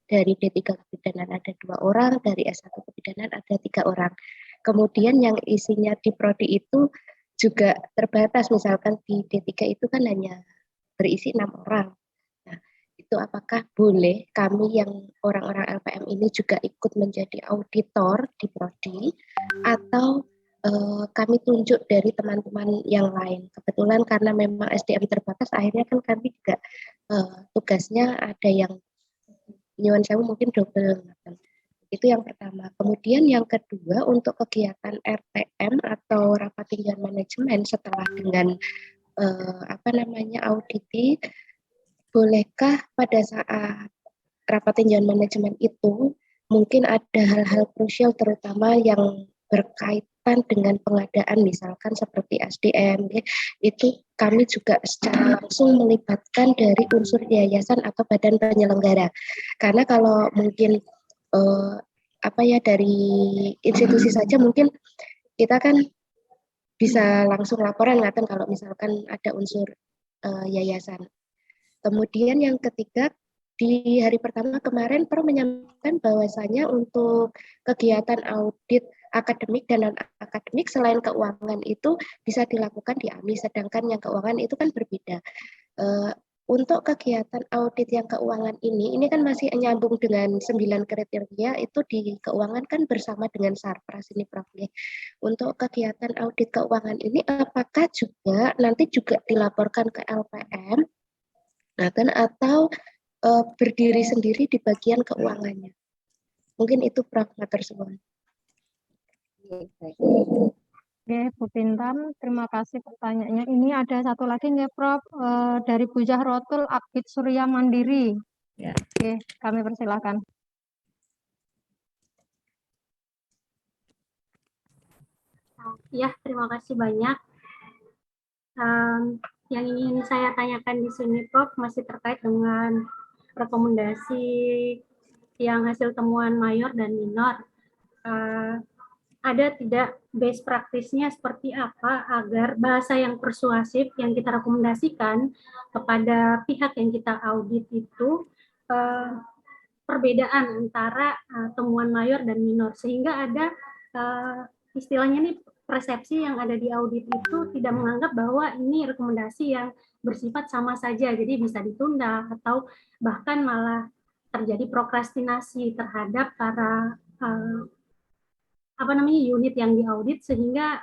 [SPEAKER 8] Dari D3 kebidanan ada 2 orang, dari S1 kebidanan ada 3 orang. Kemudian yang isinya di prodi itu juga terbatas, misalkan di D3 itu kan hanya berisi 6 orang. Nah, itu apakah boleh kami yang orang-orang LPM ini juga ikut menjadi auditor di prodi atau kami tunjuk dari teman-teman yang lain. Kebetulan karena memang SDM terbatas, akhirnya kan kami juga tugasnya ada yang nyuwun sewu mungkin double. Itu yang pertama. Kemudian yang kedua, untuk kegiatan RTM atau rapat tinjauan manajemen setelah dengan auditi, bolehkah pada saat rapat tinjauan manajemen itu mungkin ada hal-hal krusial terutama yang berkaitan dengan pengadaan, misalkan seperti SDM, itu kami juga secara langsung melibatkan dari unsur yayasan atau badan penyelenggara. Karena kalau mungkin dari institusi saja mungkin kita kan bisa langsung laporan kan kalau misalkan ada unsur yayasan. Kemudian yang ketiga, di hari pertama kemarin Prof menyampaikan bahwasanya untuk kegiatan audit akademik dan non-akademik selain keuangan itu bisa dilakukan di AMI, sedangkan yang keuangan itu kan berbeda. Untuk kegiatan audit yang keuangan ini kan masih nyambung dengan 9 kriteria itu di keuangan kan bersama dengan Sarpras ini Prof. Untuk kegiatan audit keuangan ini apakah juga nanti juga dilaporkan ke LPM atau berdiri sendiri di bagian keuangannya? Mungkin itu Prof. Matur suwun.
[SPEAKER 2] Oke, Bu Pintam, terima kasih pertanyaannya. Ini ada satu lagi nih, Prof, dari Bu Zahrotul Abid Surya Mandiri.
[SPEAKER 1] Ya.
[SPEAKER 2] Oke, kami persilakan.
[SPEAKER 9] Ya, terima kasih banyak. yang ingin saya tanyakan di sini, Prof, masih terkait dengan rekomendasi yang hasil temuan mayor dan minor. Ada tidak best practice-nya seperti apa agar bahasa yang persuasif yang kita rekomendasikan kepada pihak yang kita audit itu perbedaan antara temuan mayor dan minor, sehingga ada istilahnya nih persepsi yang ada di audit itu tidak menganggap bahwa ini rekomendasi yang bersifat sama saja, jadi bisa ditunda atau bahkan malah terjadi prokrastinasi terhadap para unit yang diaudit, sehingga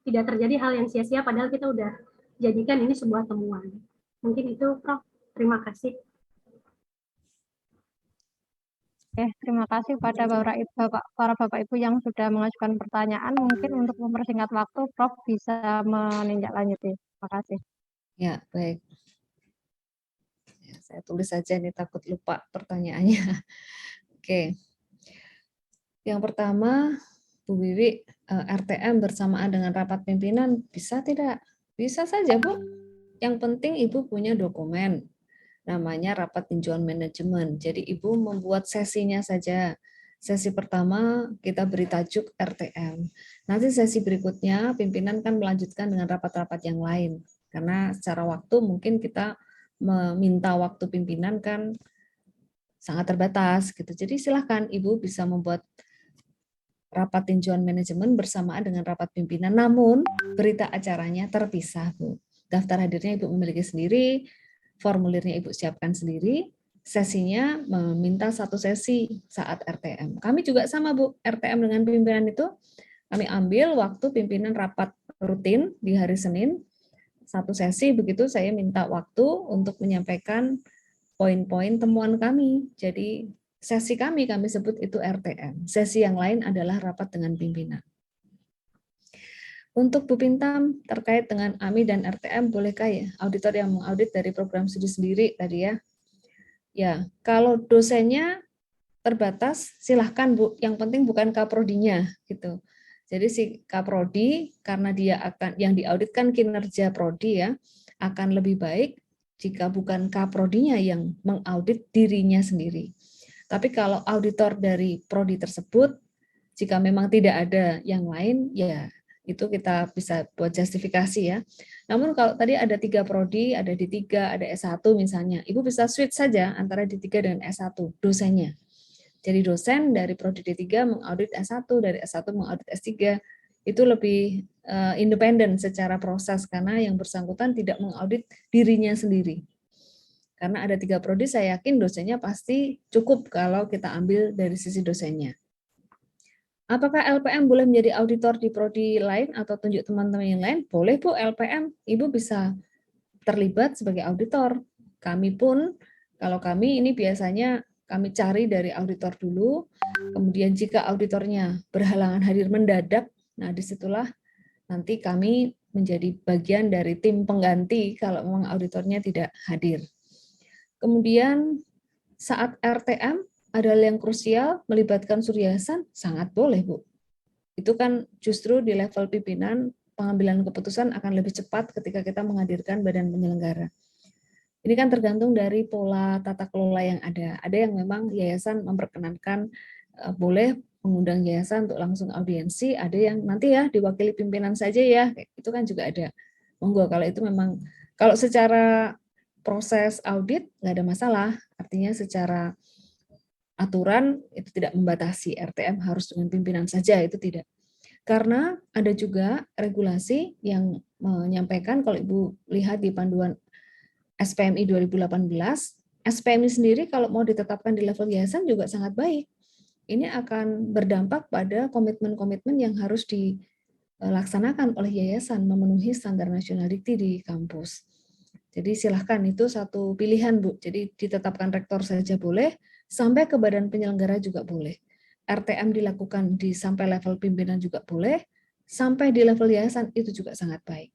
[SPEAKER 9] tidak terjadi hal yang sia-sia padahal kita udah jadikan ini sebuah temuan. Mungkin itu, Prof. Terima kasih.
[SPEAKER 2] Terima kasih pada para Bapak Ibu yang sudah mengajukan pertanyaan. Mungkin untuk mempersingkat waktu, Prof bisa menindaklanjuti. Terima kasih.
[SPEAKER 1] Ya, baik. Ya, saya tulis saja nih, takut lupa pertanyaannya. Oke. Yang pertama, Bu Wiwi, RTM bersamaan dengan rapat pimpinan bisa tidak? Bisa saja, Bu. Yang penting Ibu punya dokumen. Namanya rapat tinjauan manajemen. Jadi Ibu membuat sesinya saja. Sesi pertama kita beri tajuk RTM. Nanti sesi berikutnya pimpinan kan melanjutkan dengan rapat-rapat yang lain. Karena secara waktu mungkin kita meminta waktu pimpinan kan sangat terbatas gitu. Jadi silahkan Ibu bisa membuat rapat tinjauan manajemen bersamaan dengan rapat pimpinan. Namun berita acaranya terpisah, Bu. Daftar hadirnya Ibu memiliki sendiri, formulirnya Ibu siapkan sendiri, sesinya meminta satu sesi saat RTM. Kami juga sama, Bu, RTM dengan pimpinan itu kami ambil waktu pimpinan rapat rutin di hari Senin, satu sesi, begitu saya minta waktu untuk menyampaikan poin-poin temuan kami. Jadi sesi kami sebut itu RTM. Sesi yang lain adalah rapat dengan pimpinan. Untuk Bu Pintam, terkait dengan AMI dan RTM, bolehkah ya auditor yang mengaudit dari program studi sendiri tadi ya? Ya, kalau dosennya terbatas, silahkan Bu. Yang penting bukan kaprodinya gitu. Jadi si kaprodi, karena dia akan yang diaudit kan kinerja prodi ya, akan lebih baik jika bukan kaprodinya yang mengaudit dirinya sendiri. Tapi kalau auditor dari prodi tersebut, jika memang tidak ada yang lain, ya itu kita bisa buat justifikasi ya. Namun kalau tadi ada 3 prodi, ada D3, ada S1 misalnya, Ibu bisa switch saja antara D3 dengan S1 dosennya. Jadi dosen dari prodi D3 mengaudit S1, dari S1 mengaudit S3, itu lebih independen secara proses karena yang bersangkutan tidak mengaudit dirinya sendiri. Karena ada 3 prodi, saya yakin dosennya pasti cukup kalau kita ambil dari sisi dosennya. Apakah LPM boleh menjadi auditor di prodi lain atau tunjuk teman-teman yang lain? Boleh, Bu, LPM. Ibu bisa terlibat sebagai auditor. Kami pun, kalau kami ini biasanya kami cari dari auditor dulu, kemudian jika auditornya berhalangan hadir mendadak, nah disitulah nanti kami menjadi bagian dari tim pengganti kalau memang auditornya tidak hadir. Kemudian saat RTM, ada yang krusial melibatkan Surya Hasan, sangat boleh, Bu. Itu kan justru di level pimpinan pengambilan keputusan akan lebih cepat ketika kita menghadirkan badan penyelenggara. Ini kan tergantung dari pola tata kelola yang ada. Ada yang memang yayasan memperkenankan boleh mengundang yayasan untuk langsung audiensi, ada yang nanti ya diwakili pimpinan saja ya, itu kan juga ada. Monggo kalau itu memang, kalau secara proses audit nggak ada masalah, artinya secara aturan itu tidak membatasi RTM harus dengan pimpinan saja, itu tidak. Karena ada juga regulasi yang menyampaikan, kalau Ibu lihat di panduan SPMI 2018, SPMI sendiri kalau mau ditetapkan di level yayasan juga sangat baik. Ini akan berdampak pada komitmen-komitmen yang harus dilaksanakan oleh yayasan memenuhi standar nasional dikti di kampus. Jadi silahkan, itu satu pilihan, Bu. Jadi ditetapkan rektor saja boleh, sampai ke badan penyelenggara juga boleh. RTM dilakukan di sampai level pimpinan juga boleh, sampai di level yayasan itu juga sangat baik.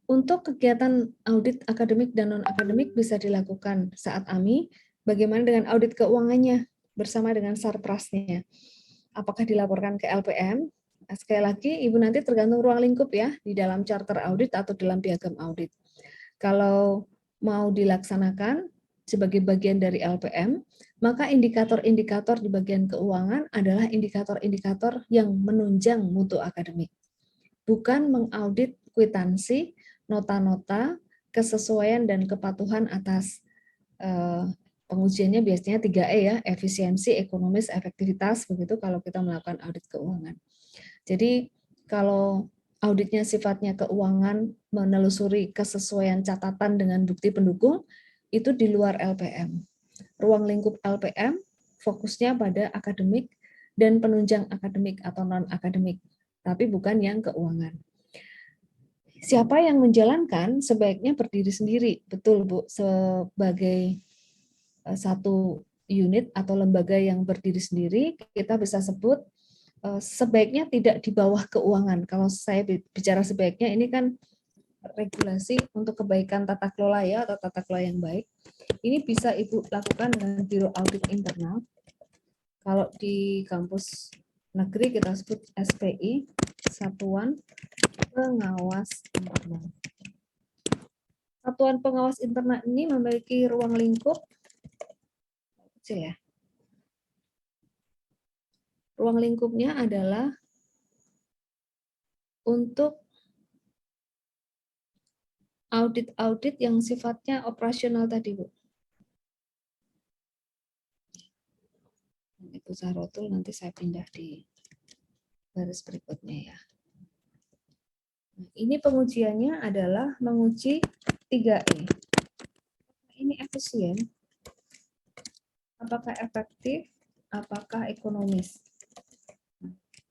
[SPEAKER 1] Untuk kegiatan audit akademik dan non-akademik bisa dilakukan saat AMI. Bagaimana dengan audit keuangannya bersama dengan sarprasnya? Apakah dilaporkan ke LPM Sekali lagi, Ibu nanti tergantung ruang lingkup ya, di dalam charter audit atau dalam piagam audit. Kalau mau dilaksanakan sebagai bagian dari LPM, maka indikator-indikator di bagian keuangan adalah indikator-indikator yang menunjang mutu akademik. Bukan mengaudit kwitansi, nota-nota, kesesuaian dan kepatuhan atas pengujiannya biasanya 3E ya, efisiensi, ekonomis, efektivitas, begitu kalau kita melakukan audit keuangan. Jadi kalau auditnya sifatnya keuangan, menelusuri kesesuaian catatan dengan bukti pendukung, itu di luar LPM. Ruang lingkup LPM fokusnya pada akademik dan penunjang akademik atau non-akademik, tapi bukan yang keuangan. Siapa yang menjalankan sebaiknya berdiri sendiri, betul Bu, sebagai satu unit atau lembaga yang berdiri sendiri, kita bisa sebut sebaiknya tidak di bawah keuangan. Kalau saya bicara sebaiknya, ini kan regulasi untuk kebaikan tata kelola ya, atau tata kelola yang baik. Ini bisa Ibu lakukan dengan Biro Audit Internal. Kalau di kampus negeri kita sebut SPI, Satuan Pengawas Internal. Satuan Pengawas Internal ini memiliki ruang lingkup kecil ya. Ruang lingkupnya adalah untuk audit-audit yang sifatnya operasional tadi, Bu. Ibu Zahrotul nanti saya pindah di baris berikutnya ya. Nah, ini pengujiannya adalah menguji 3E. Ini efisien, apakah efektif, apakah ekonomis.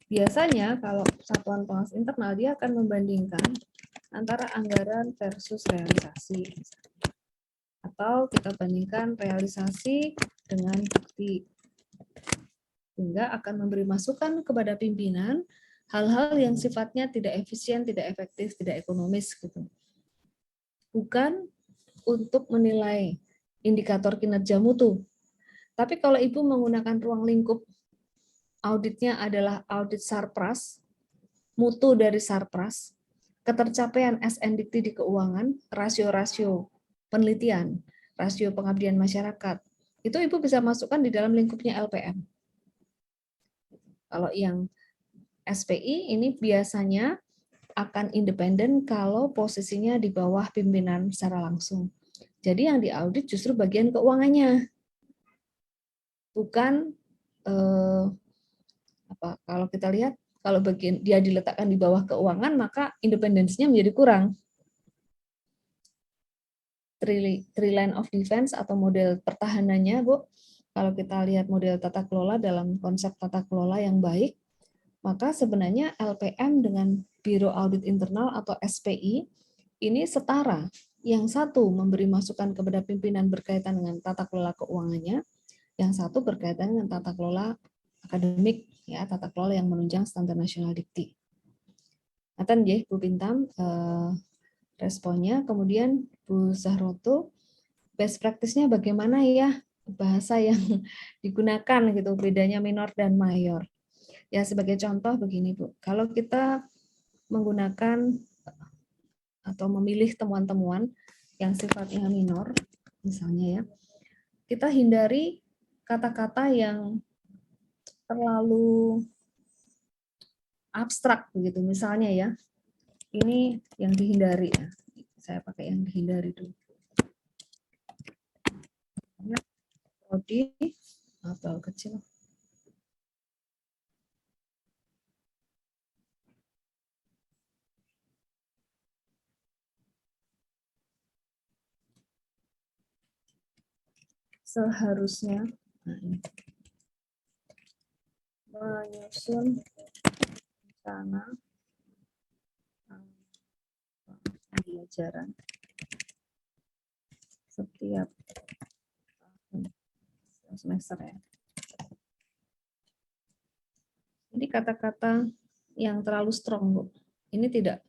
[SPEAKER 1] Biasanya kalau satuan pengawas internal dia akan membandingkan antara anggaran versus realisasi. Atau kita bandingkan realisasi dengan bukti. Sehingga akan memberi masukan kepada pimpinan hal-hal yang sifatnya tidak efisien, tidak efektif, tidak ekonomis gitu. Bukan untuk menilai indikator kinerja mutu. Tapi kalau Ibu menggunakan ruang lingkup auditnya adalah audit Sarpras, mutu dari Sarpras, ketercapaian SNDT di keuangan, rasio-rasio penelitian, rasio pengabdian masyarakat, itu Ibu bisa masukkan di dalam lingkupnya LPM. Kalau yang SPI ini biasanya akan independen kalau posisinya di bawah pimpinan secara langsung. Jadi yang diaudit justru bagian keuangannya, bukan kalau kita lihat kalau bagian dia diletakkan di bawah keuangan maka independensinya menjadi kurang. Three line of defense atau model pertahanannya, Bu, kalau kita lihat model tata kelola dalam konsep tata kelola yang baik, maka sebenarnya LPM dengan Biro Audit Internal atau SPI ini setara. Yang satu memberi masukan kepada pimpinan berkaitan dengan tata kelola keuangannya, yang satu berkaitan dengan tata kelola akademik, ya, tata kelola yang menunjang standar nasional dikti. Ngaten nggih Bu Pintam responnya. Kemudian Bu Zahrotul, best practice-nya bagaimana ya bahasa yang digunakan gitu, bedanya minor dan mayor. Ya sebagai contoh begini Bu, kalau kita menggunakan atau memilih temuan-temuan yang sifatnya minor, misalnya ya, kita hindari kata-kata yang terlalu abstrak begitu. Misalnya ya, ini yang dihindari ya. Saya pakai yang dihindari dulu. Prodi, apa kecil. Seharusnya menyusun rencana pembelajaran setiap semester ya. Jadi kata-kata yang terlalu strong, Bu. Ini tidak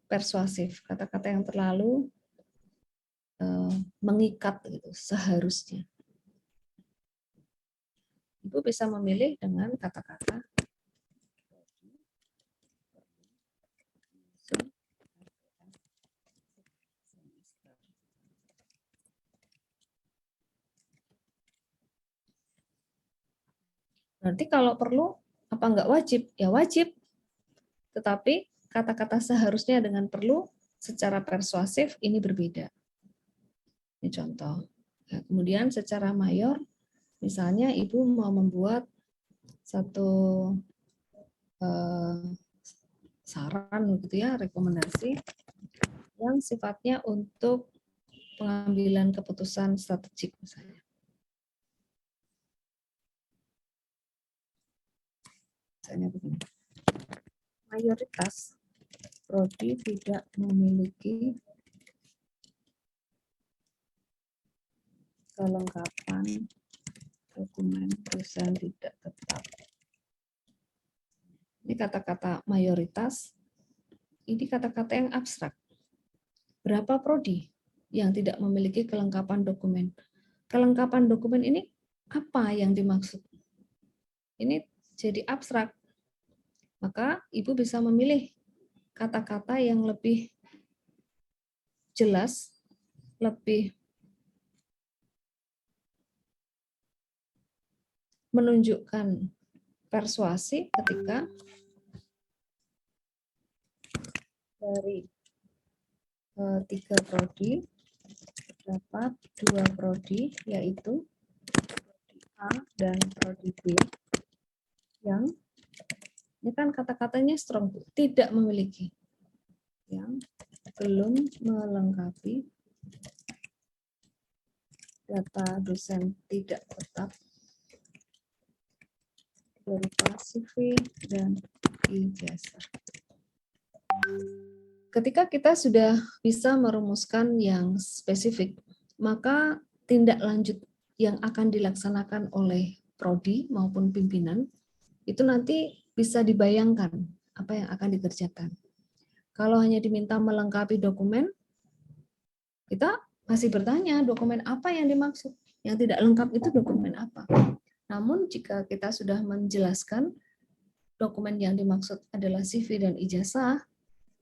[SPEAKER 1] persuasif. Kata-kata yang terlalu mengikat gitu, seharusnya. Ibu bisa memilih dengan kata-kata Nanti kalau perlu, apa enggak wajib? Ya wajib. Tetapi kata-kata seharusnya dengan perlu secara persuasif ini berbeda. Ini contoh. Nah, kemudian secara mayor, misalnya ibu mau membuat satu saran gitu ya, rekomendasi yang sifatnya untuk pengambilan keputusan strategik misalnya. Misalnya begini. Mayoritas prodi tidak memiliki kelengkapan dokumen dosen tidak tetap. Ini kata-kata mayoritas, ini kata-kata yang abstrak. Berapa prodi yang tidak memiliki kelengkapan dokumen? Kelengkapan dokumen ini apa yang dimaksud? Ini jadi abstrak. Maka ibu bisa memilih kata-kata yang lebih jelas, lebih menunjukkan persuasi ketika dari 3 prodi dapat 2 prodi, yaitu prodi A dan prodi B, yang ini kan kata-katanya strong, tidak memiliki, yang belum melengkapi data dosen tidak tetap berupa CV dan ijazah. Ketika kita sudah bisa merumuskan yang spesifik, maka tindak lanjut yang akan dilaksanakan oleh prodi maupun pimpinan itu nanti bisa dibayangkan apa yang akan dikerjakan. Kalau hanya diminta melengkapi dokumen, kita masih bertanya dokumen apa yang dimaksud. Yang tidak lengkap itu dokumen apa. Namun jika kita sudah menjelaskan dokumen yang dimaksud adalah CV dan ijazah,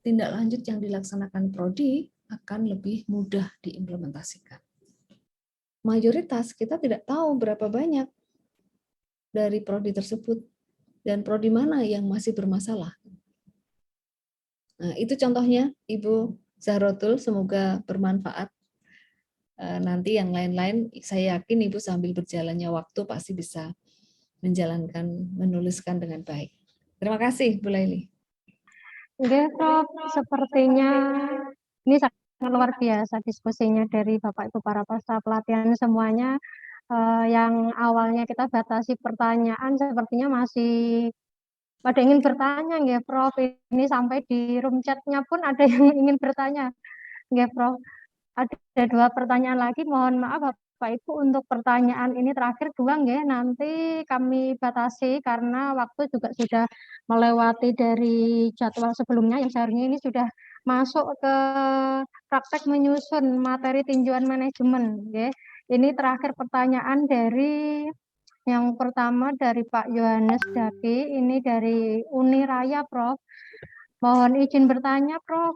[SPEAKER 1] tindak lanjut yang dilaksanakan prodi akan lebih mudah diimplementasikan. Mayoritas kita tidak tahu berapa banyak dari prodi tersebut dan prodi mana yang masih bermasalah. Nah, itu contohnya Ibu Zahrotul, semoga bermanfaat. Nanti yang lain-lain saya yakin Ibu sambil berjalannya waktu pasti bisa menuliskan dengan baik. Terima kasih Bu Laili.
[SPEAKER 2] Oke, Prof, sepertinya ini sangat luar biasa diskusinya dari Bapak Ibu para peserta pelatihan semuanya. Yang awalnya kita batasi pertanyaan, sepertinya masih ada ingin bertanya, nggih, Prof. Ini sampai di room chat-nya pun ada yang ingin bertanya, nggih, Prof. Ada 2 pertanyaan lagi, mohon maaf Bapak Ibu untuk pertanyaan ini terakhir 2 nggih, nanti kami batasi karena waktu juga sudah melewati dari jadwal sebelumnya yang seharusnya ini sudah masuk ke praktek menyusun materi tinjauan manajemen nggih. Ini terakhir pertanyaan dari yang pertama dari Pak Yohanes Daki, ini dari Uniraya, Prof. Mohon izin bertanya, Prof.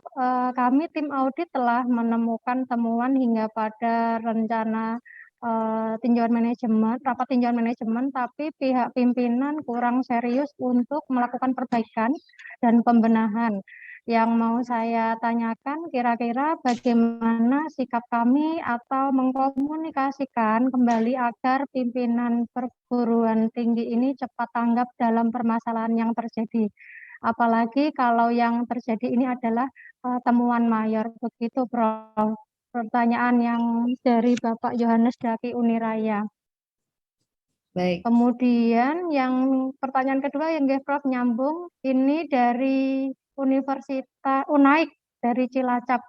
[SPEAKER 2] Kami tim audit telah menemukan temuan hingga pada rencana tinjauan manajemen, rapat tinjauan manajemen, tapi pihak pimpinan kurang serius untuk melakukan perbaikan dan pembenahan. Yang mau saya tanyakan, kira-kira bagaimana sikap kami atau mengkomunikasikan kembali agar pimpinan perguruan tinggi ini cepat tanggap dalam permasalahan yang terjadi. Apalagi kalau yang terjadi ini adalah temuan mayor, begitu Prof. Pertanyaan yang dari Bapak Yohanes Daki Uniraya.
[SPEAKER 1] Baik.
[SPEAKER 2] Kemudian yang pertanyaan kedua yang Prof nyambung, ini dari Universitas Unaik dari Cilacap.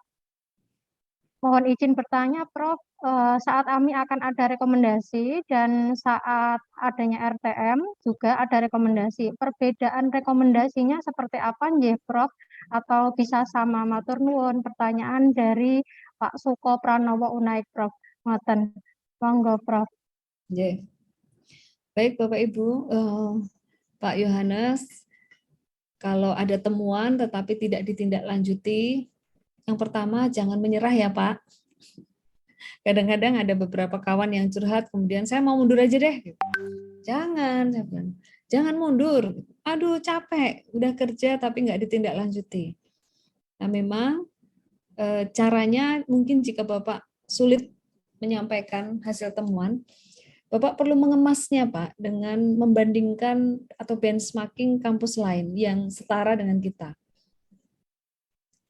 [SPEAKER 2] Mohon izin bertanya, Prof, saat AMI akan ada rekomendasi dan saat adanya RTM juga ada rekomendasi. Perbedaan rekomendasinya seperti apa, nggih, Prof? Atau bisa sama? Matur nuwun. Pertanyaan dari Pak Suko Pranowo Unaik, Prof. Ngoten. Monggo, Prof.
[SPEAKER 1] Nggih. Baik Bapak Ibu, Pak Yohanes, kalau ada temuan tetapi tidak ditindaklanjuti, yang pertama jangan menyerah ya Pak. Kadang-kadang ada beberapa kawan yang curhat, kemudian saya mau mundur aja deh. Jangan, saya bilang. Jangan mundur. Aduh capek, udah kerja tapi nggak ditindaklanjuti. Nah memang caranya mungkin jika Bapak sulit menyampaikan hasil temuan, Bapak perlu mengemasnya Pak dengan membandingkan atau benchmarking kampus lain yang setara dengan kita.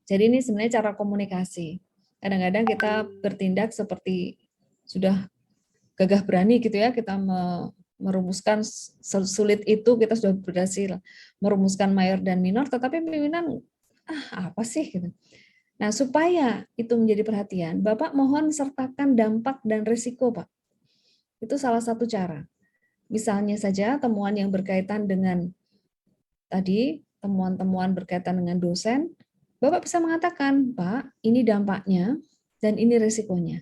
[SPEAKER 1] Jadi ini sebenarnya cara komunikasi. Kadang-kadang kita bertindak seperti sudah gagah berani gitu ya, kita merumuskan sulit itu, kita sudah berhasil merumuskan mayor dan minor, tetapi pimpinan apa sih gitu. Nah, supaya itu menjadi perhatian, Bapak mohon sertakan dampak dan risiko, Pak. Itu salah satu cara. Misalnya saja temuan yang berkaitan dengan tadi, temuan-temuan berkaitan dengan dosen, Bapak bisa mengatakan, Pak, ini dampaknya dan ini risikonya.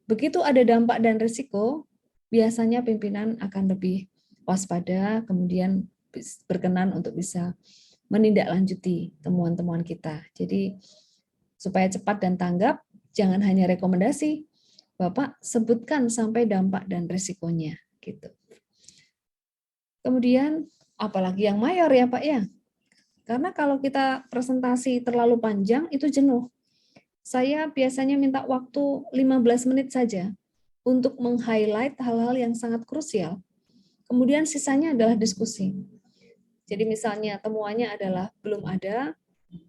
[SPEAKER 1] Begitu ada dampak dan risiko, biasanya pimpinan akan lebih waspada, kemudian berkenan untuk bisa menindaklanjuti temuan-temuan kita. Jadi, supaya cepat dan tanggap, jangan hanya rekomendasi, Bapak sebutkan sampai dampak dan risikonya. Gitu. Kemudian, apalagi yang mayor ya Pak ya? Karena kalau kita presentasi terlalu panjang, itu jenuh. Saya biasanya minta waktu 15 menit saja untuk meng-highlight hal-hal yang sangat krusial. Kemudian sisanya adalah diskusi. Jadi misalnya temuannya adalah belum ada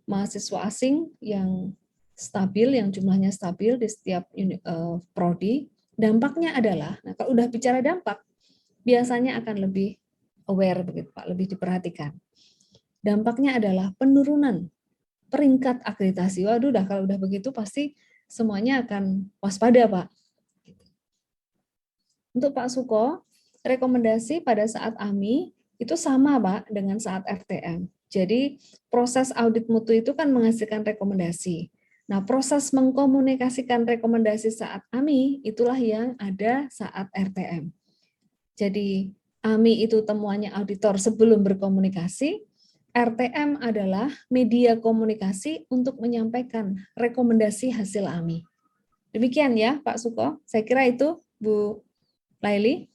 [SPEAKER 1] mahasiswa asing yang stabil, yang jumlahnya stabil di setiap prodi. Dampaknya adalah, nah kalau udah bicara dampak, biasanya akan lebih aware begitu Pak, lebih diperhatikan. Dampaknya adalah penurunan peringkat akreditasi. Waduh, kalau udah begitu pasti semuanya akan waspada, Pak. Untuk Pak Suko, rekomendasi pada saat AMI itu sama, Pak, dengan saat RTM. Jadi, proses audit mutu itu kan menghasilkan rekomendasi. Nah, proses mengkomunikasikan rekomendasi saat AMI itulah yang ada saat RTM. Jadi, AMI itu temuannya auditor sebelum berkomunikasi, RTM adalah media komunikasi untuk menyampaikan rekomendasi hasil AMI. Demikian ya Pak Suko, saya kira itu Bu Laili.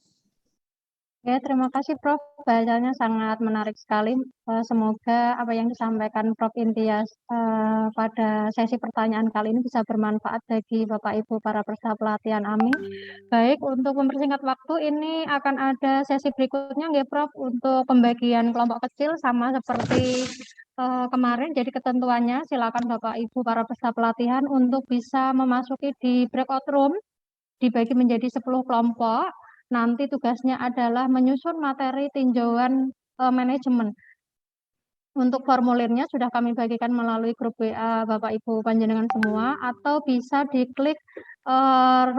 [SPEAKER 2] Ya, terima kasih Prof. Bahasannya sangat menarik sekali. Semoga apa yang disampaikan Prof. Intias pada sesi pertanyaan kali ini bisa bermanfaat bagi Bapak Ibu para peserta pelatihan AMI. Baik, untuk mempersingkat waktu ini akan ada sesi berikutnya nggih Prof untuk pembagian kelompok kecil sama seperti kemarin. Jadi ketentuannya silakan Bapak Ibu para peserta pelatihan untuk bisa memasuki di breakout room dibagi menjadi 10 kelompok. Nanti tugasnya adalah menyusun materi tinjauan manajemen. Untuk formulirnya sudah kami bagikan melalui grup WA Bapak Ibu panjenengan semua, atau bisa diklik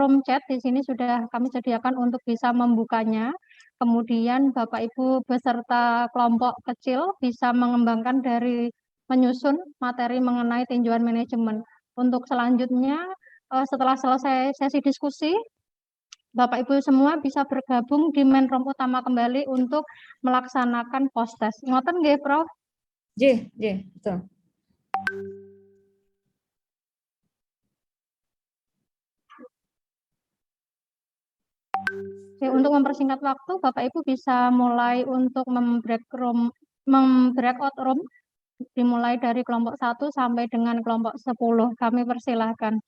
[SPEAKER 2] room chat. Di sini sudah kami sediakan untuk bisa membukanya. Kemudian Bapak Ibu beserta kelompok kecil bisa mengembangkan dari menyusun materi mengenai tinjauan manajemen. Untuk selanjutnya, setelah selesai sesi diskusi, Bapak Ibu semua bisa bergabung di main room utama kembali untuk melaksanakan post test. Ngoten nggih, Prof?
[SPEAKER 1] Betul.
[SPEAKER 2] Oke, untuk mempersingkat waktu, Bapak Ibu bisa mulai untuk membreakout room dimulai dari kelompok 1 sampai dengan kelompok 10. Kami persilahkan.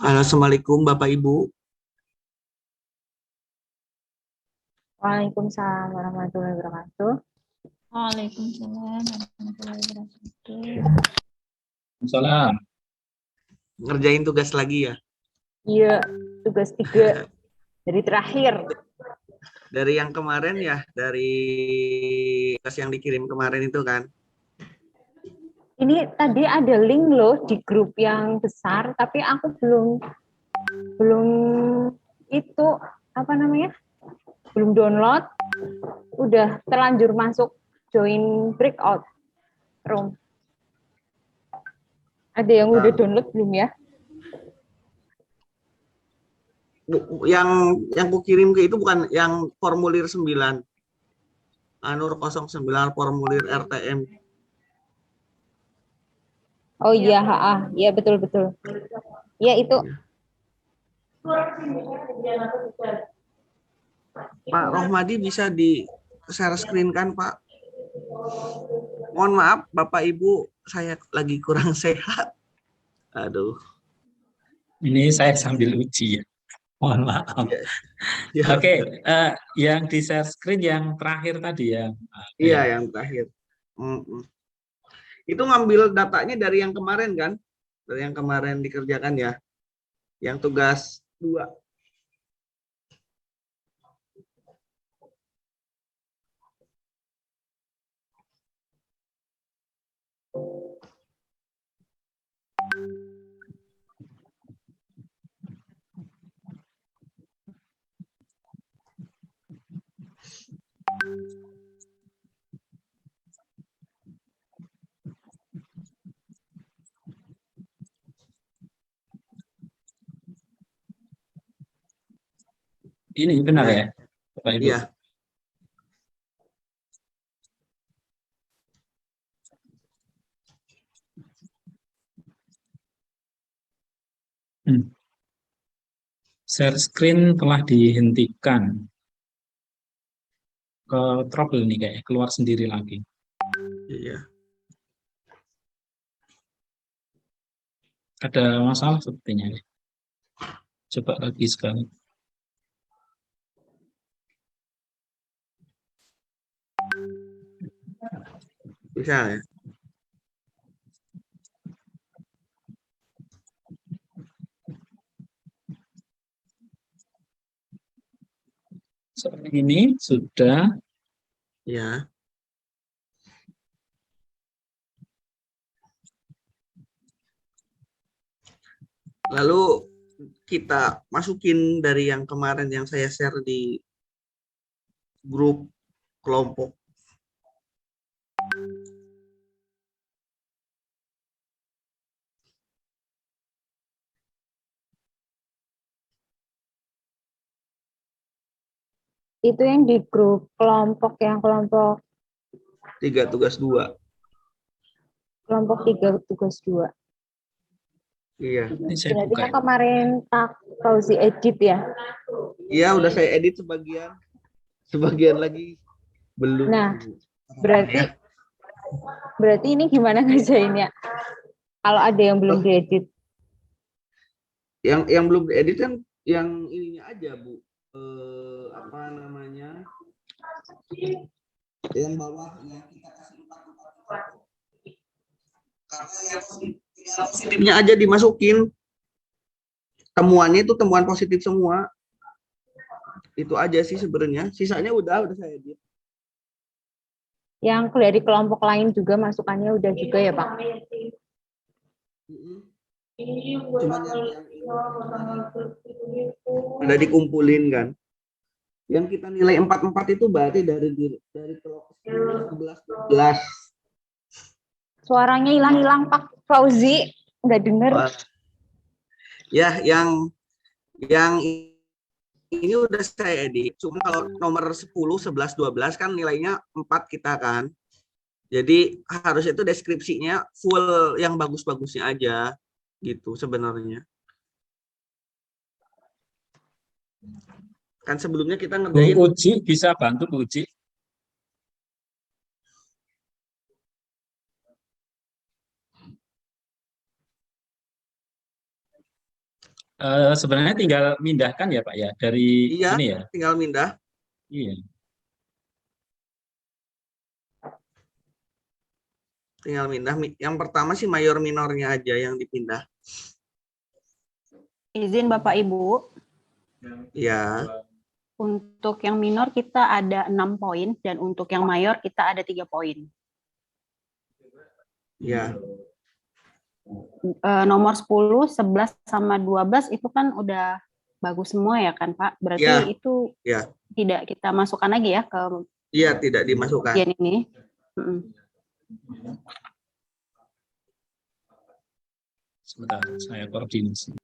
[SPEAKER 10] Assalamualaikum Bapak Ibu.
[SPEAKER 11] Waalaikumsalam warahmatullahi wabarakatuh.
[SPEAKER 4] Waalaikumsalam warahmatullahi wabarakatuh.
[SPEAKER 12] Salam.
[SPEAKER 10] Ngerjain tugas lagi ya?
[SPEAKER 11] Iya, tugas 3 dari terakhir.
[SPEAKER 10] Dari yang kemarin ya, dari tugas yang dikirim kemarin itu kan?
[SPEAKER 11] Ini tadi ada link loh di grup yang besar, tapi aku belum itu apa namanya? Belum download. Udah terlanjur masuk join breakout room. Ada yang udah download belum ya?
[SPEAKER 10] Yang ku kirim ke itu bukan yang formulir 9. Anur 09 formulir RTM.
[SPEAKER 11] Oh iya, iya betul. Ya itu.
[SPEAKER 10] Pak Rohmadi bisa di share screen kan Pak? Mohon maaf Bapak Ibu, saya lagi kurang sehat. Aduh.
[SPEAKER 12] Ini saya sambil uji ya. Mohon maaf.
[SPEAKER 10] Ya.
[SPEAKER 12] Oke, yang di share screen yang terakhir tadi ya.
[SPEAKER 10] Iya, yang terakhir. Itu ngambil datanya dari yang kemarin kan? Dari yang kemarin dikerjakan ya. Yang tugas 2.
[SPEAKER 12] Ini benar ya, Bapak Ibu?
[SPEAKER 10] Iya.
[SPEAKER 12] Share screen telah dihentikan. Ke trouble nih kayak keluar sendiri lagi.
[SPEAKER 10] Iya.
[SPEAKER 12] Ada masalah sepertinya nih. Coba lagi sekali.
[SPEAKER 10] Bisa ya.
[SPEAKER 12] Seperti ini sudah.
[SPEAKER 10] Ya. Lalu kita masukin dari yang kemarin yang saya share di grup kelompok.
[SPEAKER 11] Itu yang di grup kelompok
[SPEAKER 10] 3 tugas 2.
[SPEAKER 11] Kelompok 3 tugas 2.
[SPEAKER 10] Iya.
[SPEAKER 11] Berarti yang kemarin tak Fauzi edit ya?
[SPEAKER 10] Iya, udah saya edit sebagian. Sebagian lagi belum.
[SPEAKER 11] Nah, berarti ini gimana ngerjainnya? Kalau ada yang belum diedit.
[SPEAKER 10] Yang belum diedit kan yang ininya aja, Bu. Apa namanya? Yang bawahnya kita kasih 4. Karena yang positifnya aja dimasukin. Temuannya itu temuan positif semua. Itu aja sih sebenarnya. Sisanya udah saya edit.
[SPEAKER 11] Yang dari kelompok lain juga masukannya udah juga ya, Pak?
[SPEAKER 10] Cuma yang udah dikumpulin kan. Yang kita nilai 4 itu berarti dari kelompok 11.
[SPEAKER 11] Suaranya hilang-hilang Pak Fauzi, nggak dengar.
[SPEAKER 10] Ya, yang ini udah saya edit. Cuma kalau nomor 10, 11, 12 kan nilainya 4 kita kan. Jadi harus itu deskripsinya full yang bagus-bagusnya aja gitu sebenarnya. Kan sebelumnya kita ngerjain.
[SPEAKER 12] Bu Uji bisa bantu Bu Uji? Sebenarnya tinggal mindahkan ya Pak ya dari
[SPEAKER 10] Iya,
[SPEAKER 12] ini ya.
[SPEAKER 10] tinggal mindah.
[SPEAKER 12] Iya.
[SPEAKER 10] Tinggal mindah. Yang pertama sih mayor minornya aja yang dipindah.
[SPEAKER 13] Izin Bapak Ibu,
[SPEAKER 10] Ya.
[SPEAKER 13] untuk yang minor kita ada 6 poin dan untuk yang mayor kita ada 3 poin.
[SPEAKER 10] Ya.
[SPEAKER 13] Nomor 10, 11 sama 12 itu kan udah bagus semua ya kan Pak? Berarti
[SPEAKER 10] Ya.
[SPEAKER 13] itu
[SPEAKER 10] Ya.
[SPEAKER 13] tidak kita masukkan lagi ya ke
[SPEAKER 10] Iya, tidak dimasukkan.
[SPEAKER 13] bagian ini.
[SPEAKER 12] Sebentar, saya koordinasi.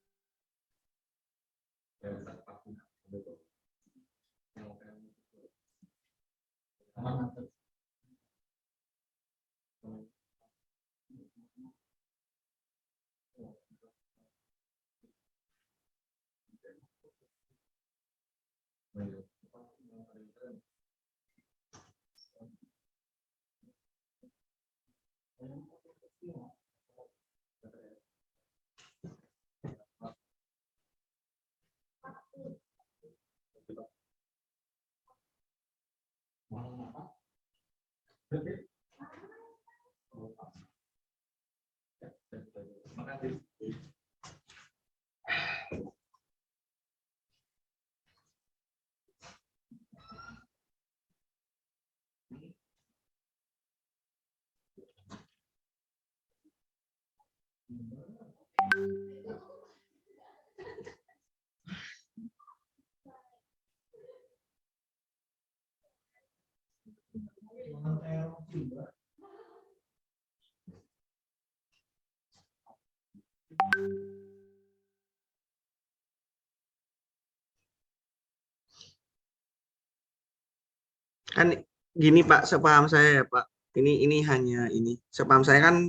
[SPEAKER 10] Kan gini Pak, sepaham saya ya Pak. Ini hanya ini. Sepaham saya kan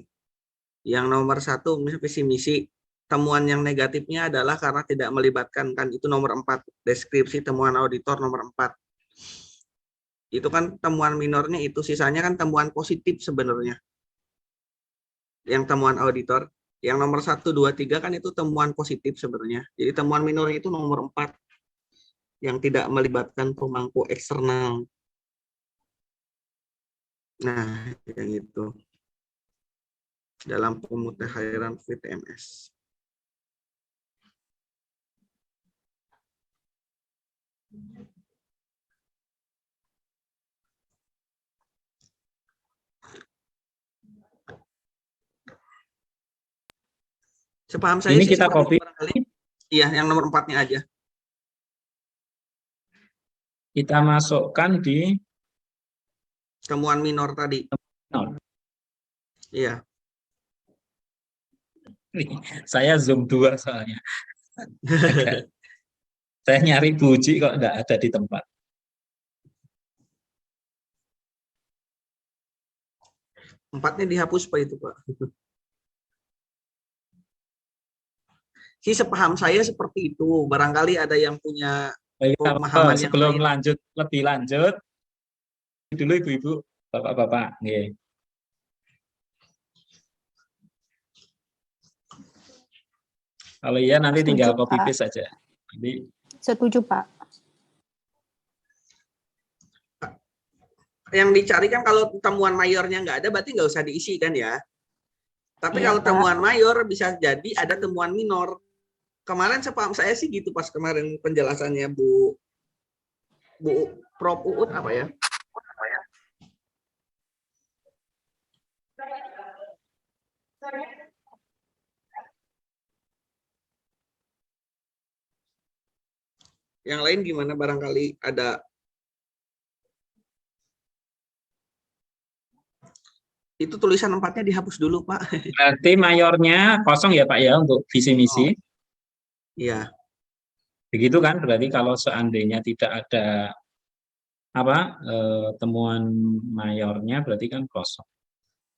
[SPEAKER 10] yang nomor 1 misalnya visi misi, temuan yang negatifnya adalah karena tidak melibatkan, kan itu nomor 4. Deskripsi temuan auditor nomor 4. Itu kan temuan minornya itu, sisanya kan temuan positif sebenarnya. Yang temuan auditor, yang nomor 1, 2, 3 kan itu temuan positif sebenarnya. Jadi temuan minornya itu nomor 4 yang tidak melibatkan pemangku eksternal. Nah, yang itu dalam pemutakhiran VTMS. Sepaham saya
[SPEAKER 12] Ini
[SPEAKER 10] sih
[SPEAKER 12] kita
[SPEAKER 10] seperti
[SPEAKER 12] copy.
[SPEAKER 10] barangkali. Iya, yang nomor 4-nya aja.
[SPEAKER 12] Kita masukkan di
[SPEAKER 10] temuan minor tadi. Iya.
[SPEAKER 12] Saya zoom 2 soalnya. Saya nyari buji kok enggak ada di tempat.
[SPEAKER 10] Empatnya dihapus Pak itu Pak. Si sepaham saya seperti itu. Barangkali ada yang punya pemahaman yang
[SPEAKER 12] Sebelum
[SPEAKER 10] lain.
[SPEAKER 12] lanjut lebih lanjut dulu ibu-ibu, bapak-bapak, nggih. Kalau iya nanti
[SPEAKER 13] Setuju,
[SPEAKER 12] tinggal copy
[SPEAKER 13] Pak.
[SPEAKER 12] paste saja. Nanti
[SPEAKER 13] Setuju Pak.
[SPEAKER 10] Yang dicari kan kalau temuan mayornya nggak ada, berarti nggak usah diisi kan ya. Tapi
[SPEAKER 13] Iya,
[SPEAKER 10] kalau
[SPEAKER 13] Pak.
[SPEAKER 10] temuan mayor bisa jadi ada temuan minor. Kemarin sepaham saya sih gitu pas kemarin penjelasannya Bu Prof Uut apa ya? Yang lain gimana, barangkali ada. Itu tulisan 4-nya dihapus dulu Pak.
[SPEAKER 12] berarti mayornya kosong ya Pak ya untuk visi misi.
[SPEAKER 10] Iya.
[SPEAKER 12] Begitu kan, berarti kalau seandainya tidak ada temuan mayornya berarti kan kosong.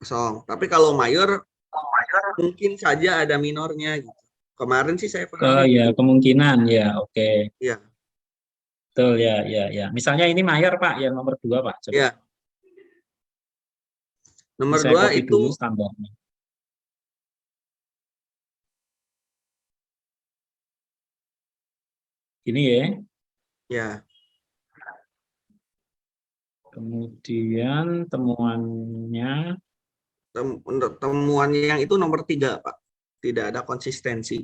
[SPEAKER 10] Kosong. Tapi kalau mayor mungkin saja ada minornya gitu. Kemarin sih saya paham.
[SPEAKER 12] Ya kemungkinan ya, oke.
[SPEAKER 10] Iya.
[SPEAKER 12] Betul ya, ya. Misalnya ini mayor Pak, yang nomor 2 Pak. Coba.
[SPEAKER 10] Iya. Nomor
[SPEAKER 12] Saya
[SPEAKER 10] 2
[SPEAKER 12] copy
[SPEAKER 10] itu
[SPEAKER 12] dulu standarnya. Ini ya.
[SPEAKER 10] Ya.
[SPEAKER 12] Kemudian temuannya
[SPEAKER 10] Temuannya yang itu nomor 3, Pak. Tidak ada konsistensi.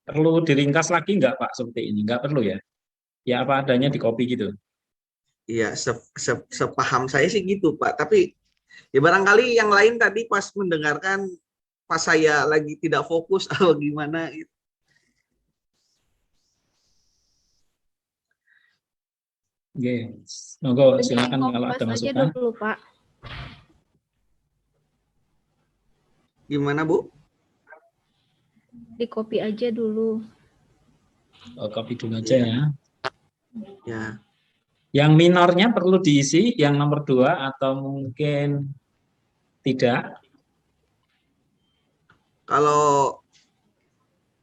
[SPEAKER 12] perlu diringkas lagi nggak Pak seperti ini? Nggak perlu ya? Ya apa adanya di copy gitu.
[SPEAKER 10] Iya, sepaham saya sih gitu, Pak. Tapi ya barangkali yang lain tadi pas mendengarkan, pas saya lagi tidak fokus atau gimana gitu.
[SPEAKER 12] Oke, monggo silakan kalau ada masukan.
[SPEAKER 1] Dulu, Pak.
[SPEAKER 10] Gimana, Bu?
[SPEAKER 1] Di copy aja dulu.
[SPEAKER 12] Oh, copy dulu aja ya.
[SPEAKER 10] Ya.
[SPEAKER 12] Yang minornya perlu diisi, yang nomor 2 atau mungkin tidak?
[SPEAKER 10] Kalau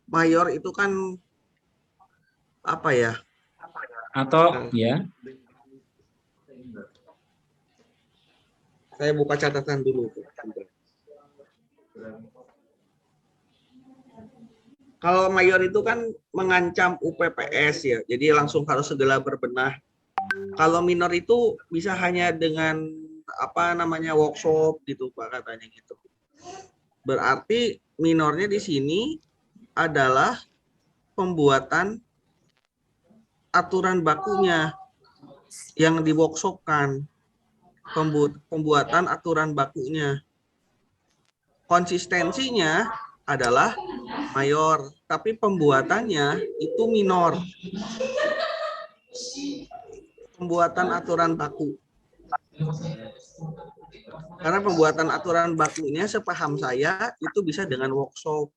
[SPEAKER 10] mayor itu kan apa ya?
[SPEAKER 12] Atau ya?
[SPEAKER 10] Saya buka catatan dulu. Kalau mayor itu kan mengancam UPPS ya, jadi langsung harus segera berbenah. Kalau minor itu bisa hanya dengan apa namanya workshop gitu Pak, katanya gitu. Berarti minornya di sini adalah pembuatan aturan bakunya yang di workshopkan. Pembuatan aturan bakunya. Konsistensinya adalah mayor, tapi pembuatannya itu minor. Pembuatan aturan baku. Karena pembuatan aturan bakunya sepaham saya itu bisa dengan workshop.